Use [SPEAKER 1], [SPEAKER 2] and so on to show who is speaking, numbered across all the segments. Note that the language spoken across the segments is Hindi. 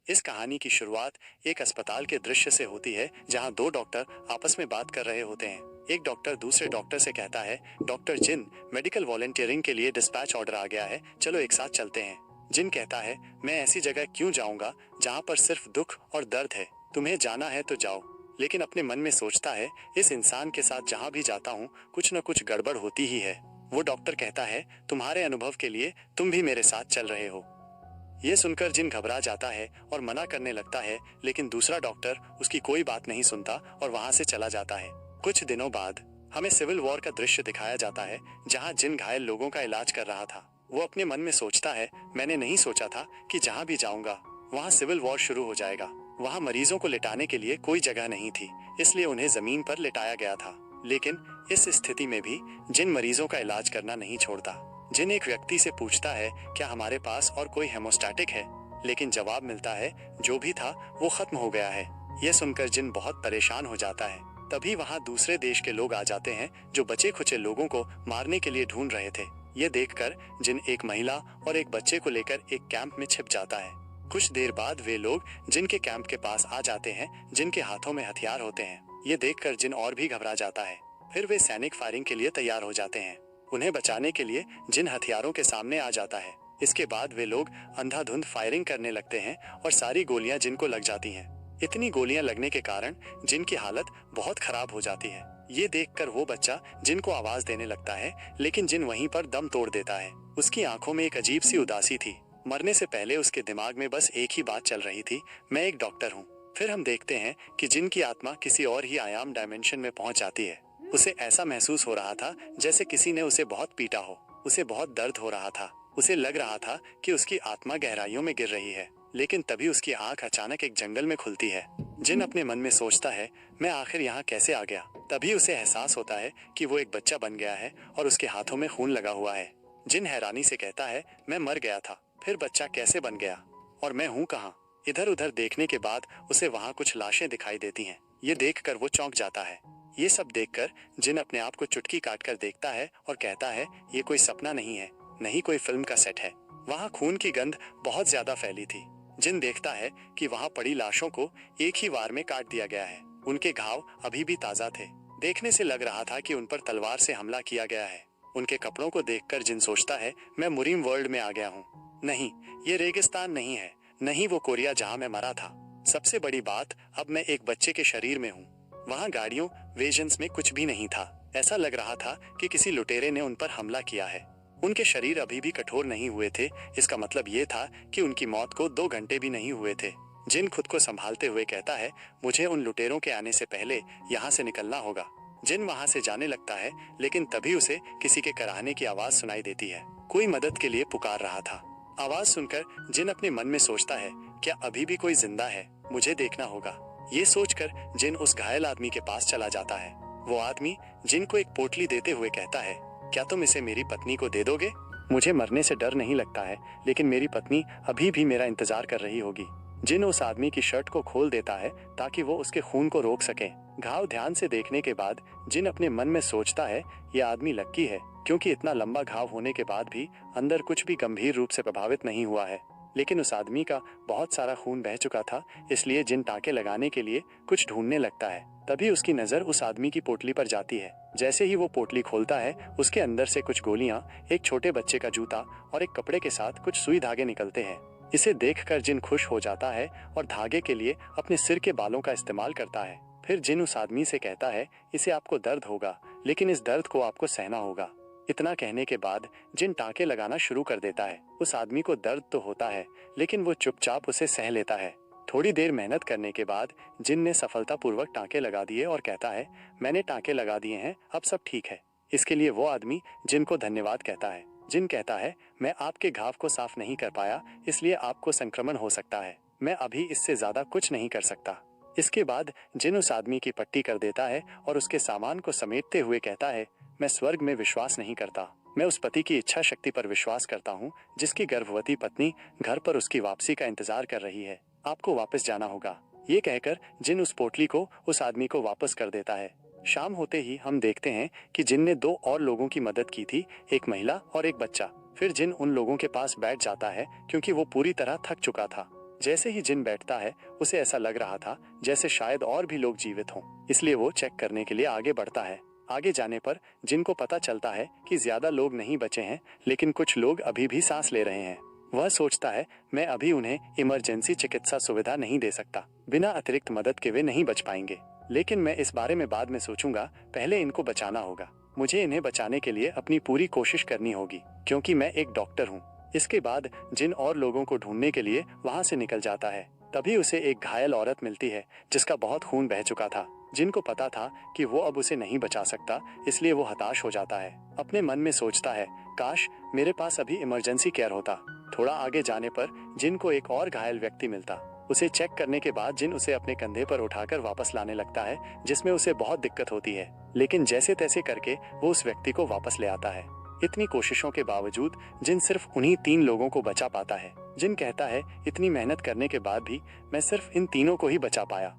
[SPEAKER 1] इस कहानी की शुरुआत एक अस्पताल के दृश्य से होती है जहां दो डॉक्टर आपस में बात कर रहे होते हैं। एक डॉक्टर दूसरे डॉक्टर से कहता है, डॉक्टर जिन, मेडिकल वॉलंटियरिंग के लिए डिस्पैच ऑर्डर आ गया है, चलो एक साथ चलते हैं। जिन कहता है, मैं ऐसी जगह क्यों जाऊंगा जहां पर सिर्फ दुख और दर्द है, तुम्हें जाना है तो जाओ। लेकिन अपने मन में सोचता है, इस इंसान के साथ जहां भी जाता हूँ कुछ न कुछ गड़बड़ होती ही है। वो डॉक्टर कहता है, तुम्हारे अनुभव के लिए तुम भी मेरे साथ चल रहे हो। ये सुनकर जिन घबरा जाता है और मना करने लगता है, लेकिन दूसरा डॉक्टर उसकी कोई बात नहीं सुनता और वहां से चला जाता है। कुछ दिनों बाद हमें सिविल वॉर का दृश्य दिखाया जाता है जहां जिन घायल लोगों का इलाज कर रहा था। वो अपने मन में सोचता है, मैंने नहीं सोचा था कि जहां भी जाऊंगा वहां सिविल वॉर शुरू हो जाएगा। वहां मरीजों को लिटाने के लिए कोई जगह नहीं थी, इसलिए उन्हें जमीन पर लिटाया गया था। लेकिन इस स्थिति में भी जिन मरीजों का इलाज करना नहीं छोड़ता। जिन एक व्यक्ति से पूछता है, क्या हमारे पास और कोई हेमोस्टैटिक है, लेकिन जवाब मिलता है, जो भी था वो खत्म हो गया है। यह सुनकर जिन बहुत परेशान हो जाता है। तभी वहां दूसरे देश के लोग आ जाते हैं जो बचे खुचे लोगों को मारने के लिए ढूंढ रहे थे। ये देखकर जिन एक महिला और एक बच्चे को लेकर एक कैंप में छिप जाता है। कुछ देर बाद वे लोग जिनके कैंप के पास आ जाते हैं, जिनके हाथों में हथियार होते हैं। ये देखकर जिन और भी घबरा जाता है। फिर वे सैनिक फायरिंग के लिए तैयार हो जाते हैं। उन्हें बचाने के लिए जिन हथियारों के सामने आ जाता है। इसके बाद वे लोग अंधाधुंध फायरिंग करने लगते हैं और सारी गोलियां जिनको लग जाती हैं। इतनी गोलियां लगने के कारण जिनकी हालत बहुत खराब हो जाती है। ये देखकर वो बच्चा जिनको आवाज देने लगता है, लेकिन जिन वहीं पर दम तोड़ देता है। उसकी आंखों में एक अजीब सी उदासी थी। मरने से पहले उसके दिमाग में बस एक ही बात चल रही थी, मैं एक डॉक्टर हूँ। फिर हम देखते हैं कि जिनकी आत्मा किसी और ही आयाम डायमेंशन में पहुंच जाती है। उसे ऐसा महसूस हो रहा था जैसे किसी ने उसे बहुत पीटा हो। उसे बहुत दर्द हो रहा था। उसे लग रहा था कि उसकी आत्मा गहराइयों में गिर रही है। लेकिन तभी उसकी आंख अचानक एक जंगल में खुलती है। जिन अपने मन में सोचता है, मैं आखिर यहाँ कैसे आ गया। तभी उसे एहसास होता है कि वो एक बच्चा बन गया है और उसके हाथों में खून लगा हुआ है। जिन हैरानी से कहता है, मैं मर गया था, फिर बच्चा कैसे बन गया और मैं हूँ कहाँ। इधर उधर देखने के बाद उसे वहाँ कुछ लाशें दिखाई देती हैं। ये देखकर वो चौंक जाता है। ये सब देखकर जिन अपने आप को चुटकी काटकर देखता है और कहता है, ये कोई सपना नहीं है, नहीं कोई फिल्म का सेट है। वहाँ खून की गंध बहुत ज्यादा फैली थी। जिन देखता है कि वहाँ पड़ी लाशों को एक ही वार में काट दिया गया है। उनके घाव अभी भी ताजा थे। देखने से लग रहा था कि उन पर तलवार से हमला किया गया है। उनके कपड़ों को देखकर जिन सोचता है, मैं मुरीम वर्ल्ड में आ गया हूँ। नहीं, ये रेगिस्तान नहीं है, नहीं वो कोरिया जहाँ मैं मरा था। सबसे बड़ी बात, अब मैं एक बच्चे के शरीर में हूँ। वहाँ गाड़ियों वेजन्स में कुछ भी नहीं था। ऐसा लग रहा था कि किसी लुटेरे ने उन पर हमला किया है। उनके शरीर अभी भी कठोर नहीं हुए थे। इसका मतलब ये था कि उनकी मौत को 2 घंटे भी नहीं हुए थे। जिन खुद को संभालते हुए कहता है, मुझे उन लुटेरों के आने से पहले यहाँ से निकलना होगा। जिन वहाँ से जाने लगता है, लेकिन तभी उसे किसी के कराहने की आवाज सुनाई देती है। कोई मदद के लिए पुकार रहा था। आवाज सुनकर जिन अपने मन में सोचता है, क्या अभी भी कोई जिंदा है, मुझे देखना होगा। ये सोचकर जिन उस घायल आदमी के पास चला जाता है। वो आदमी जिन को एक पोटली देते हुए कहता है, क्या तुम इसे मेरी पत्नी को दे दोगे? मुझे मरने से डर नहीं लगता है, लेकिन मेरी पत्नी अभी भी मेरा इंतजार कर रही होगी। जिन उस आदमी की शर्ट को खोल देता है ताकि वो उसके खून को रोक सके। घाव ध्यान से देखने के बाद जिन अपने मन में सोचता है, ये आदमी लक्की है, क्योंकि इतना लंबा घाव होने के बाद भी अंदर कुछ भी गंभीर रूप से प्रभावित नहीं हुआ है। लेकिन उस आदमी का बहुत सारा खून बह चुका था, इसलिए जिन टाँके लगाने के लिए कुछ ढूंढने लगता है। तभी उसकी नजर उस आदमी की पोटली पर जाती है। जैसे ही वो पोटली खोलता है, उसके अंदर से कुछ गोलियां, एक छोटे बच्चे का जूता और एक कपड़े के साथ कुछ सुई धागे निकलते हैं। इसे देखकर जिन खुश हो जाता है और धागे के लिए अपने सिर के बालों का इस्तेमाल करता है। फिर जिन उस आदमी से कहता है, इसे आपको दर्द होगा, लेकिन इस दर्द को आपको सहना होगा। इतना कहने के बाद जिन टाँके लगाना शुरू कर देता है। उस आदमी को दर्द तो होता है, लेकिन वो चुपचाप उसे सह लेता है। थोड़ी देर मेहनत करने के बाद जिन ने सफलतापूर्वक टाँके लगा दिए और कहता है, मैंने टाँके लगा दिए हैं, अब सब ठीक है। इसके लिए वो आदमी जिन को धन्यवाद कहता है। जिन कहता है, मैं आपके घाव को साफ नहीं कर पाया, इसलिए आपको संक्रमण हो सकता है। मैं अभी इससे ज्यादा कुछ नहीं कर सकता। इसके बाद जिन उस आदमी की पट्टी कर देता है और उसके सामान को समेटते हुए कहता है, मैं स्वर्ग में विश्वास नहीं करता, मैं उस पति की इच्छा शक्ति पर विश्वास करता हूँ जिसकी गर्भवती पत्नी घर पर उसकी वापसी का इंतजार कर रही है। आपको वापस जाना होगा। ये कहकर जिन उस पोटली को उस आदमी को वापस कर देता है। शाम होते ही हम देखते हैं कि जिन ने 2 और लोगों की मदद की थी, एक महिला और एक बच्चा। फिर जिन उन लोगों के पास बैठ जाता है क्योंकि वो पूरी तरह थक चुका था। जैसे ही जिन बैठता है उसे ऐसा लग रहा था जैसे शायद और भी लोग जीवित हों, इसलिए वो चेक करने के लिए आगे बढ़ता है। आगे जाने पर जिन को पता चलता है कि ज्यादा लोग नहीं बचे हैं, लेकिन कुछ लोग अभी भी सांस ले रहे हैं। वह सोचता है मैं अभी उन्हें इमरजेंसी चिकित्सा सुविधा नहीं दे सकता, बिना अतिरिक्त मदद के वे नहीं बच पाएंगे। लेकिन मैं इस बारे में बाद में सोचूंगा, पहले इनको बचाना होगा। मुझे इन्हें बचाने के लिए अपनी पूरी कोशिश करनी होगी, क्योंकि मैं एक डॉक्टर हूँ। इसके बाद जिन और लोगों को ढूंढने के लिए वहां से निकल जाता है। तभी उसे एक घायल औरत मिलती है जिसका बहुत खून बह चुका था। जिनको पता था कि वो अब उसे नहीं बचा सकता, इसलिए वो हताश हो जाता है। अपने मन में सोचता है, काश मेरे पास अभी इमरजेंसी केयर होता। थोड़ा आगे जाने पर जिन को एक और घायल व्यक्ति मिलता। उसे चेक करने के बाद जिन उसे अपने कंधे पर उठाकर वापस लाने लगता है, जिसमें उसे बहुत दिक्कत होती है, लेकिन जैसे तैसे करके वो उस व्यक्ति को वापस ले आता है। इतनी कोशिशों के बावजूद जिन सिर्फ उन्हीं 3 लोगों को बचा पाता है। जिन कहता है, इतनी मेहनत करने के बाद भी मैं सिर्फ इन तीनों को ही बचा पाया।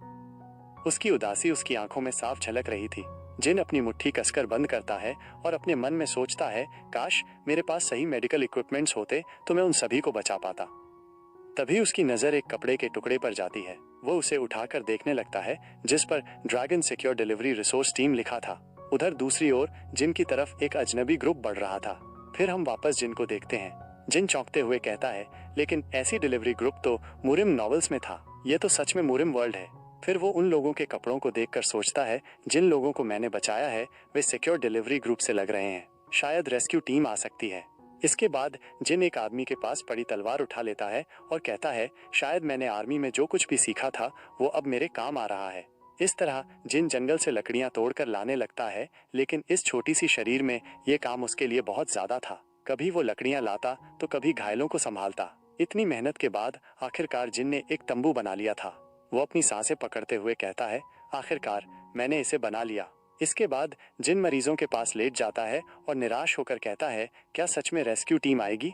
[SPEAKER 1] उसकी उदासी उसकी आंखों में साफ झलक रही थी। जिन अपनी मुट्ठी कसकर बंद करता है और अपने मन में सोचता है, काश मेरे पास सही मेडिकल इक्विपमेंट्स होते तो मैं उन सभी को बचा पाता। तभी उसकी नजर एक कपड़े के टुकड़े पर जाती है। वो उसे उठाकर देखने लगता है, जिस पर dragon secure delivery resource team लिखा था। उधर दूसरी ओर जिन की तरफ एक अजनबी ग्रुप बढ़ रहा था। फिर हम वापस जिन को देखते हैं। जिन चौंकते हुए कहता है, लेकिन ऐसी डिलीवरी ग्रुप तो मुरिम नॉवेल्स में था, ये तो सच में मुरिम वर्ल्ड है। फिर वो उन लोगों के कपड़ों को देखकर सोचता है, जिन लोगों को मैंने बचाया है वे सिक्योर डिलीवरी ग्रुप से लग रहे हैं, शायद रेस्क्यू टीम आ सकती है। इसके बाद जिन एक आदमी के पास पड़ी तलवार उठा लेता है और कहता है, शायद मैंने आर्मी में जो कुछ भी सीखा था वो अब मेरे काम आ रहा है। इस तरह जिन जंगल से लकड़ियां तोड़कर लाने लगता है, लेकिन इस छोटी सी शरीर में ये काम उसके लिए बहुत ज्यादा था। कभी वो लकड़ियां लाता तो कभी घायलों को संभालता। इतनी मेहनत के बाद आखिरकार जिन ने एक तंबू बना लिया था। वो अपनी सांसें पकड़ते हुए कहता है, आखिरकार मैंने इसे बना लिया। इसके बाद जिन मरीजों के पास लेट जाता है और निराश होकर कहता है, क्या सच में रेस्क्यू टीम आएगी?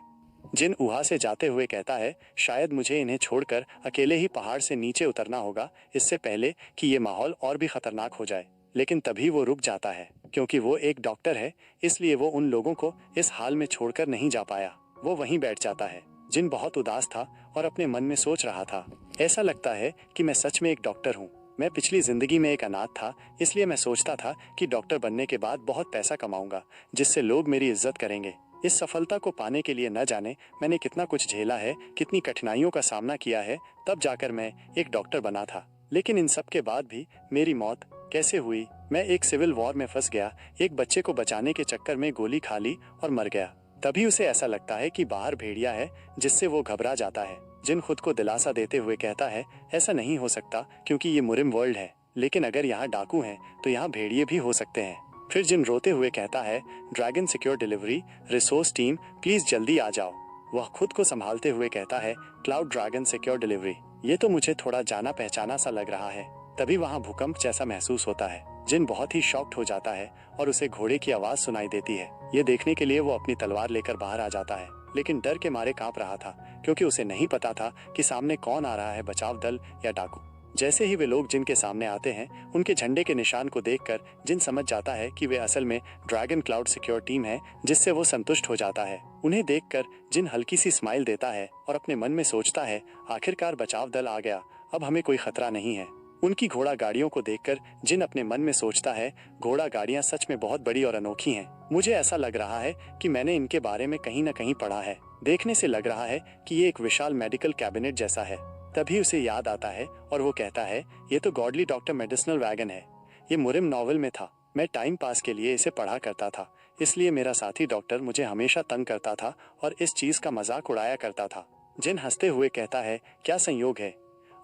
[SPEAKER 1] जिन ऊहा से जाते हुए कहता है, शायद मुझे इन्हें छोड़कर अकेले ही पहाड़ से नीचे उतरना होगा, इससे पहले कि ये माहौल और भी खतरनाक हो जाए। लेकिन तभी वो रुक जाता है, क्योंकि वो एक डॉक्टर है, इसलिए वो उन लोगों को इस हाल में छोड़कर नहीं जा पाया। वो वहीं बैठ जाता है। जिन बहुत उदास था और अपने मन में सोच रहा था, ऐसा लगता है कि मैं सच में एक डॉक्टर हूँ। मैं पिछली जिंदगी में एक अनाथ था, इसलिए मैं सोचता था कि डॉक्टर बनने के बाद बहुत पैसा कमाऊंगा, जिससे लोग मेरी इज्जत करेंगे। इस सफलता को पाने के लिए न जाने मैंने कितना कुछ झेला है, कितनी कठिनाइयों का सामना किया है, तब जाकर मैं एक डॉक्टर बना था। लेकिन इन सब के बाद भी मेरी मौत कैसे हुई? मैं एक सिविल वॉर में फंस गया, एक बच्चे को बचाने के चक्कर में गोली खा ली और मर गया। तभी उसे ऐसा लगता है कि बाहर भेड़िया है, जिससे वो घबरा जाता है। जिन खुद को दिलासा देते हुए कहता है, ऐसा नहीं हो सकता क्योंकि ये मुरिम वर्ल्ड है, लेकिन अगर यहाँ डाकू हैं तो यहाँ भेड़िए भी हो सकते हैं। फिर जिन रोते हुए कहता है, dragon secure delivery resource team please जल्दी आ जाओ। वह खुद को संभालते हुए कहता है, क्लाउड ड्रैगन सिक्योर डिलीवरी, ये तो मुझे थोड़ा जाना पहचाना सा लग रहा है। तभी वहाँ भूकंप जैसा महसूस होता है। जिन बहुत ही शॉक्ड हो जाता है और उसे घोड़े की आवाज सुनाई देती है। ये देखने के लिए वो अपनी तलवार लेकर बाहर आ जाता है, लेकिन डर के मारे कांप रहा था, क्योंकि उसे नहीं पता था कि सामने कौन आ रहा है, बचाव दल या डाकू। जैसे ही वे लोग जिनके सामने आते हैं, उनके झंडे के निशान को देखकर जिन समझ जाता है कि वे असल में ड्रैगन क्लाउड सिक्योर टीम है, जिससे वो संतुष्ट हो जाता है। उन्हें देखकर जिन हल्की सी स्माइल देता है और अपने मन में सोचता है, आखिरकार बचाव दल आ गया, अब हमें कोई खतरा नहीं है। उनकी घोड़ा गाड़ियों को देखकर जिन अपने मन में सोचता है, घोड़ा गाड़ियां सच में बहुत बड़ी और अनोखी हैं। मुझे ऐसा लग रहा है कि मैंने इनके बारे में कहीं न कहीं पढ़ा है। देखने से लग रहा है कि ये एक विशाल मेडिकल कैबिनेट जैसा है। तभी उसे याद आता है और वो कहता है, ये तो गॉडली डॉक्टर मेडिसिनल वैगन है। ये मुरिम नॉवल में था। मैं टाइम पास के लिए इसे पढ़ा करता था, इसलिए मेरा साथी डॉक्टर मुझे हमेशा तंग करता था और इस चीज का मजाक उड़ाया करता था। जिन हंसते हुए कहता है, क्या संयोग है,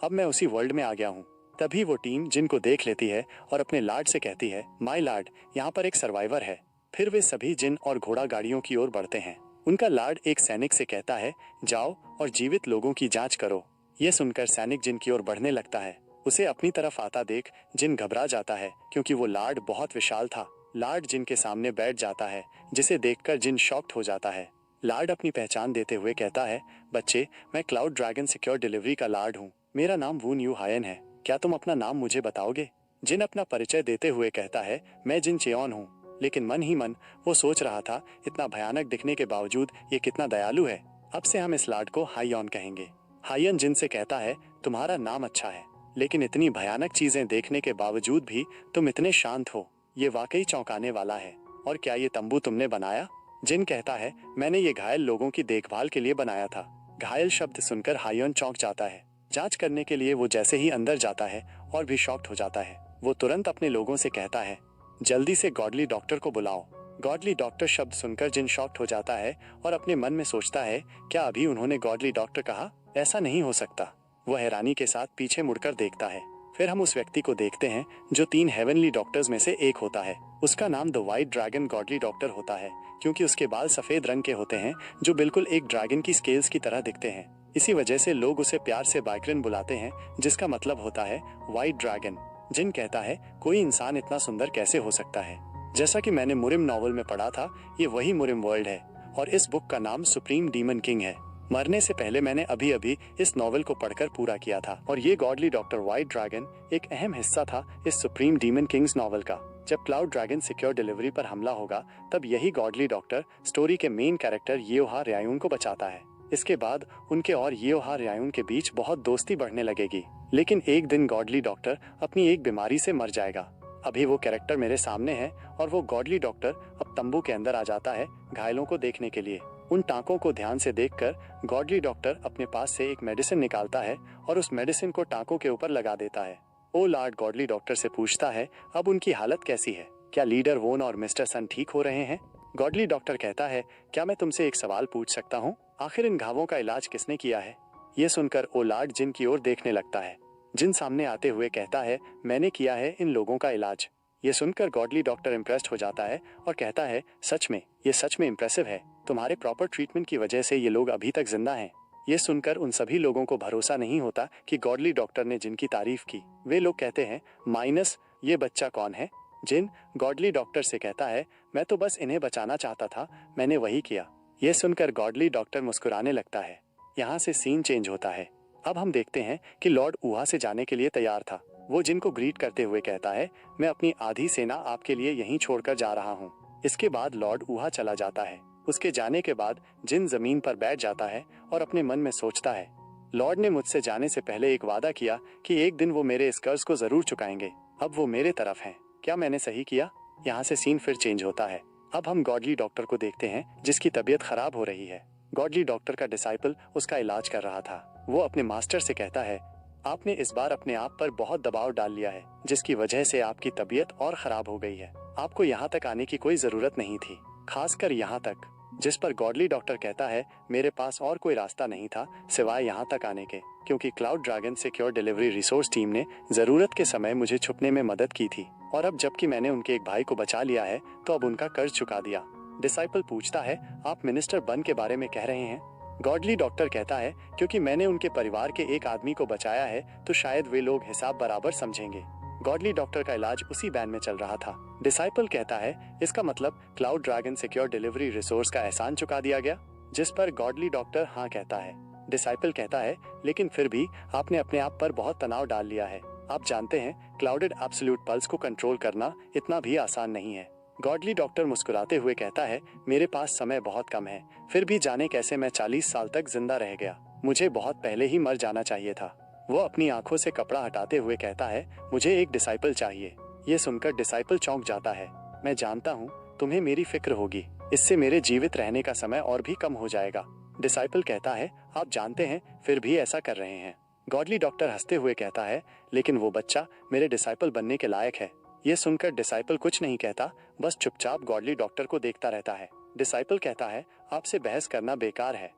[SPEAKER 1] अब मैं उसी वर्ल्ड में आ गया हूँ। तभी वो टीम जिन को देख लेती है और अपने लाड से कहती है, माय लाड, यहाँ पर एक सर्वाइवर है। फिर वे सभी जिन और घोड़ा गाड़ियों की ओर बढ़ते हैं। उनका लाड एक सैनिक से कहता है, जाओ और जीवित लोगों की जांच करो। ये सुनकर सैनिक जिन की ओर बढ़ने लगता है। उसे अपनी तरफ आता देख जिन घबरा जाता है, क्योंकि वो लाड बहुत विशाल था। लाड जिन के सामने बैठ जाता है, जिसे देखकर जिन शॉक्ड हो जाता है। लाड अपनी पहचान देते हुए कहता है, बच्चे, मैं क्लाउड ड्रैगन सिक्योर डिलीवरी का लाड हूँ। मेरा नाम वून यू हायन है। क्या तुम अपना नाम मुझे बताओगे? जिन अपना परिचय देते हुए कहता है, मैं जिन चेओन हूँ। लेकिन मन ही मन वो सोच रहा था, इतना भयानक दिखने के बावजूद ये कितना दयालु है। अब से हम इस लाड को हाईऑन कहेंगे। हायन जिन से कहता है, तुम्हारा नाम अच्छा है, लेकिन इतनी भयानक चीजें देखने के बावजूद भी तुम इतने शांत हो, ये वाकई चौंकाने वाला है। और क्या ये तंबू तुमने बनाया? जिन कहता है, मैंने ये घायल लोगों की देखभाल के लिए बनाया था। घायल शब्द सुनकर हायन चौंक जाता है। जांच करने के लिए वो जैसे ही अंदर जाता है और भी शॉक्ड हो जाता है। वो तुरंत अपने लोगों से कहता है, जल्दी से गॉडली डॉक्टर को बुलाओ। गॉडली डॉक्टर शब्द सुनकर जिन शॉक्ड हो जाता है और अपने मन में सोचता है, क्या अभी उन्होंने गॉडली डॉक्टर कहा? ऐसा नहीं हो सकता। वो हैरानी के साथ पीछे मुड़कर देखता है। फिर हम उस व्यक्ति को देखते हैं जो 3 हेवनली डॉक्टर्स में से एक होता है। उसका नाम the white dragon godly doctor होता है, क्योंकि उसके बाल सफेद रंग के होते हैं जो बिल्कुल एक ड्रैगन की स्केल्स की तरह दिखते हैं। इसी वजह से लोग उसे प्यार से बाइक्रन बुलाते हैं, जिसका मतलब होता है व्हाइट ड्रैगन। जिन कहता है, कोई इंसान इतना सुंदर कैसे हो सकता है? जैसा कि मैंने मुरिम नॉवल में पढ़ा था, ये वही मुरिम वर्ल्ड है और इस बुक का नाम सुप्रीम डीमन किंग है। मरने से पहले मैंने अभी अभी इस नॉवल को पढ़कर पूरा किया था और ये गॉडली डॉक्टर व्हाइट ड्रैगन एक अहम हिस्सा था इस सुप्रीम डीमन किंग्स नॉवल का। जब क्लाउड ड्रैगन सिक्योर डिलीवरी पर हमला होगा, तब यही गॉडली डॉक्टर स्टोरी के मेन कैरेक्टर येओहा रयायून को बचाता है। इसके बाद उनके और येओहा रयायून के बीच बहुत दोस्ती बढ़ने लगेगी। लेकिन एक दिन गॉडली डॉक्टर अपनी एक बीमारी से मर जाएगा। अभी वो कैरेक्टर मेरे सामने है और वो गॉडली डॉक्टर अब तंबू के अंदर आ जाता है घायलों को देखने के लिए। उन टांकों को ध्यान से देखकर गॉडली डॉक्टर अपने पास से एक मेडिसिन निकालता है और उस मेडिसिन को टांकों के ऊपर लगा देता है। ओ लॉर्ड गॉडली डॉक्टर से पूछता है, अब उनकी हालत कैसी है? क्या लीडर वोन और मिस्टर सन ठीक हो रहे हैं? गॉडली डॉक्टर कहता है, क्या मैं तुमसे एक सवाल पूछ सकता हूँ? आखिर इन घावों का इलाज किसने किया है? ये सुनकर ओ लॉर्ड जिन की ओर देखने लगता है। जिन सामने आते हुए कहता है, मैंने किया है इन लोगों का इलाज। ये सुनकर गॉडली डॉक्टर इम्प्रेस्ड हो जाता है और कहता है, सच में, ये सच में इम्प्रेसिव है। तुम्हारे प्रॉपर ट्रीटमेंट की वजह से ये लोग अभी तक जिंदा हैं। ये सुनकर उन सभी लोगों को भरोसा नहीं होता कि गॉडली डॉक्टर ने जिनकी तारीफ की। वे लोग कहते हैं, माइनस ये बच्चा कौन है? जिन गॉडली डॉक्टर से कहता है, मैं तो बस इन्हें बचाना चाहता था, मैंने वही किया। ये सुनकर गॉडली डॉक्टर मुस्कुराने लगता है। यहाँ से सीन चेंज होता है। अब हम देखते हैं कि लॉर्ड ऊहा से जाने के लिए तैयार था। वो जिन को ग्रीट करते हुए कहता है, मैं अपनी आधी सेना आपके लिए यहीं छोड़कर जा रहा हूँ। इसके बाद लॉर्ड ऊहा चला जाता है। उसके जाने के बाद जिन जमीन पर बैठ जाता है और अपने मन में सोचता है, लॉर्ड ने मुझसे जाने से पहले एक वादा किया कि एक दिन वो मेरे इस कर्ज को जरूर चुकाएंगे। अब वो मेरे तरफ हैं। क्या मैंने सही किया? यहाँ से सीन फिर चेंज होता है। अब हम गॉडली डॉक्टर को देखते हैं जिसकी तबीयत खराब हो रही है। गॉडली डॉक्टर का डिसाइपल उसका इलाज कर रहा था। वो अपने मास्टर से कहता है, आपने इस बार अपने आप पर बहुत दबाव डाल लिया है, जिसकी वजह से आपकी तबीयत और खराब हो गई है। आपको यहाँ तक आने की कोई जरूरत नहीं थी, खासकर यहाँ तक। जिस पर गॉडली डॉक्टर कहता है, मेरे पास और कोई रास्ता नहीं था सिवाय यहाँ तक आने के, क्योंकि cloud dragon secure delivery resource team ने जरूरत के समय मुझे छुपने में मदद की थी और अब जबकि मैंने उनके एक भाई को बचा लिया है, तो अब उनका कर्ज चुका दिया। डिसाइपल पूछता है, आप मिनिस्टर बन के बारे में कह रहे हैं? गॉडली डॉक्टर कहता है, क्योंकि मैंने उनके परिवार के एक आदमी को बचाया है, तो शायद वे लोग हिसाब बराबर समझेंगे। गॉडली डॉक्टर का इलाज उसी बैन में चल रहा था। डिसाइपल कहता है, इसका मतलब cloud dragon secure delivery resource का एहसान चुका दिया गया? जिस पर गॉडली डॉक्टर हाँ कहता है। डिसाइपल कहता है, लेकिन फिर भी आपने अपने आप पर बहुत तनाव डाल लिया है। आप जानते हैं, क्लाउडेड एब्सोल्यूट पल्स को कंट्रोल करना इतना भी आसान नहीं है। गॉडली डॉक्टर मुस्कुराते हुए कहता है, मेरे पास समय बहुत कम है, फिर भी जाने कैसे मैं 40 साल तक जिंदा रह गया। मुझे बहुत पहले ही मर जाना चाहिए था। वो अपनी आंखों से कपड़ा हटाते हुए कहता है, मुझे एक डिसाइपल चाहिए। ये सुनकर डिसाइपल चौंक जाता है। मैं जानता हूँ तुम्हें मेरी फिक्र होगी, इससे मेरे जीवित रहने का समय और भी कम हो जाएगा। डिसाइपल कहता है, आप जानते हैं फिर भी ऐसा कर रहे हैं। गॉडली डॉक्टर हंसते हुए कहता है, लेकिन वो बच्चा मेरे डिसाइपल बनने के लायक है। ये सुनकर डिसाइपल कुछ नहीं कहता, बस चुपचाप गॉडली डॉक्टर को देखता रहता है। डिसाइपल कहता है, आपसे बहस करना बेकार है।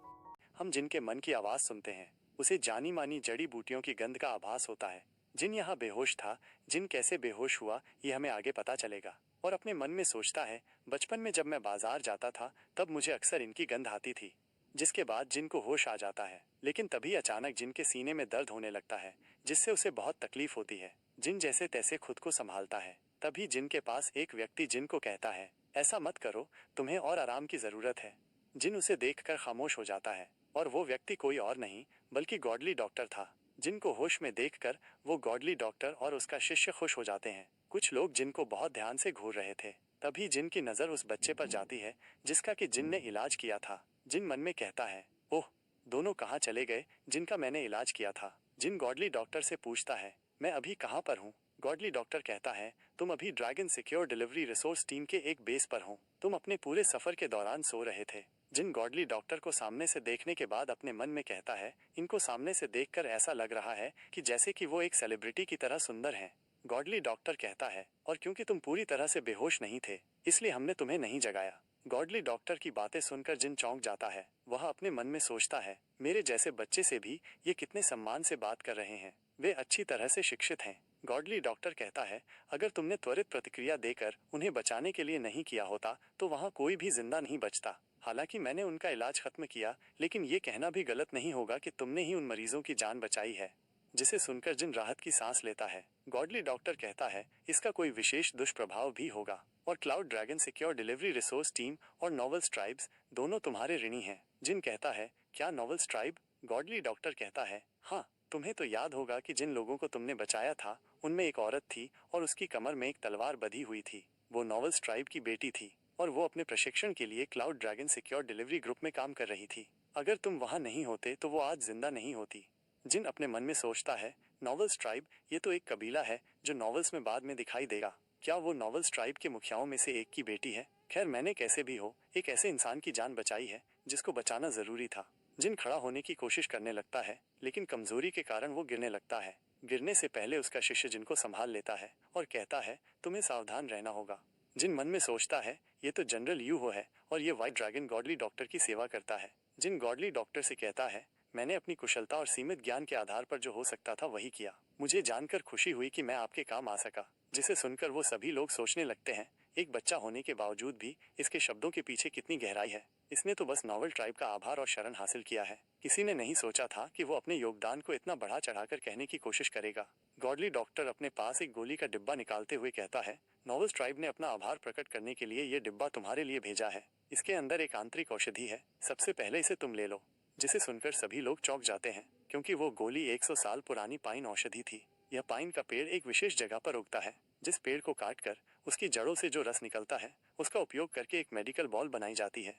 [SPEAKER 1] हम जिनके मन की आवाज सुनते हैं, उसे जानी मानी जड़ी बूटियों की गंध का आभास होता है। जिन यहाँ बेहोश था, जिन कैसे बेहोश हुआ, ये हमें आगे पता चलेगा। और अपने मन में सोचता है, बचपन में जब मैं बाजार जाता था, तब मुझे अक्सर इनकी गंध आती थी। जिसके बाद जिन को होश आ जाता है, लेकिन तभी अचानक जिन के सीने में दर्द होने लगता है, जिससे उसे बहुत तकलीफ होती है। जिन जैसे तैसे खुद को संभालता है। तभी जिन के पास एक व्यक्ति जिन को कहता है, ऐसा मत करो, तुम्हें और आराम की जरूरत है। जिन उसे देखकर खामोश हो जाता है और वो व्यक्ति कोई और नहीं बल्कि गॉडली डॉक्टर था। जिन को होश में देखकर वो गॉडली डॉक्टर और उसका शिष्य खुश हो जाते हैं। कुछ लोग जिन को बहुत ध्यान से घूर रहे थे। तभी जिन की नजर उस बच्चे पर जाती है जिसका कि जिन ने इलाज किया था। जिन मन में कहता है, ओह, दोनों कहाँ चले गए जिनका मैंने इलाज किया था? जिन गॉडली डॉक्टर से पूछता है, मैं अभी कहाँ पर हूँ? गॉडली डॉक्टर कहता है, तुम अभी dragon secure delivery resource team के एक बेस पर हो। तुम अपने पूरे सफर के दौरान सो रहे थे। जिन गॉडली डॉक्टर को सामने से देखने के बाद अपने मन में कहता है, इनको सामने से देखकर ऐसा लग रहा है कि जैसे कि वो एक सेलिब्रिटी की तरह सुंदर हैं। गॉडली डॉक्टर कहता है, और क्योंकि तुम पूरी तरह से बेहोश नहीं थे, इसलिए हमने तुम्हें नहीं जगाया। गॉडली डॉक्टर की बातें सुनकर जिन चौंक जाता है। वह अपने मन में सोचता है, मेरे जैसे बच्चे से भी ये कितने सम्मान से बात कर रहे हैं। वे अच्छी तरह से शिक्षित हैं। गॉडली डॉक्टर कहता है, अगर तुमने त्वरित प्रतिक्रिया देकर उन्हें बचाने के लिए नहीं किया होता तो वहाँ कोई भी जिंदा नहीं बचता। हालांकि मैंने उनका इलाज खत्म किया, लेकिन ये कहना भी गलत नहीं होगा कि तुमने ही उन मरीजों की जान बचाई है। जिसे सुनकर जिन राहत की सांस लेता है। गॉडली डॉक्टर कहता है, इसका कोई विशेष दुष्प्रभाव भी होगा, और cloud dragon secure delivery resource team और नॉवल स्ट्राइब्स दोनों तुम्हारे ऋणी हैं। जिन कहता है, क्या नॉवल स्ट्राइब? गॉडली डॉक्टर कहता है, हाँ, तुम्हें तो याद होगा कि जिन लोगों को तुमने बचाया था उनमें एक औरत थी और उसकी कमर में एक तलवार बंधी हुई थी। वो नॉवल स्ट्राइब की बेटी थी और वो अपने प्रशिक्षण के लिए cloud dragon secure delivery group में काम कर रही थी। अगर तुम वहां नहीं होते तो वो आज जिंदा नहीं होती। जिन अपने मन में सोचता है, नॉवल स्ट्राइब, ये तो एक कबीला है जो नॉवेल्स में बाद में दिखाई देगा। क्या वो नॉवल स्ट्राइब के मुखियाओं में से एक की बेटी है? खैर, मैंने कैसे भी हो एक ऐसे इंसान की जान बचाई है जिसको बचाना जरूरी था। जिन खड़ा होने की कोशिश करने लगता है, लेकिन कमजोरी के कारण वो गिरने लगता है। गिरने से पहले उसका शिष्य जिनको संभाल लेता है और कहता है, तुम्हें सावधान रहना होगा। जिन मन में सोचता है, ये तो जनरल यूहो है और ये व्हाइट ड्रैगन गॉडली डॉक्टर की सेवा करता है। जिन गॉडली डॉक्टर से कहता है, मैंने अपनी कुशलता और सीमित ज्ञान के आधार पर जो हो सकता था वही किया। मुझे जानकर खुशी हुई कि मैं आपके काम आ सका। जिसे सुनकर वो सभी लोग सोचने लगते हैं, एक बच्चा होने के बावजूद भी इसके शब्दों के पीछे कितनी गहराई है। इसने तो बस नॉवल ट्राइब का आभार और शरण हासिल किया है। किसी ने नहीं सोचा था कि वो अपने योगदान को इतना बढ़ा चढ़ाकर कहने की कोशिश करेगा। गॉडली डॉक्टर अपने पास एक गोली का डिब्बा निकालते हुए कहता है, नॉवल ट्राइब ने अपना आभार प्रकट करने के लिए ये डिब्बा तुम्हारे लिए भेजा है। इसके अंदर एक आंतरिक औषधि है, सबसे पहले इसे तुम ले लो। जिसे सुनकर सभी लोग चौंक जाते हैं, क्योंकि वो गोली 100 साल पुरानी पाइन औषधि थी। यह पाइन का पेड़ एक विशेष जगह पर उगता है, जिस पेड़ को काटकर उसकी जड़ों से जो रस निकलता है उसका उपयोग करके एक मेडिकल बॉल बनाई जाती है।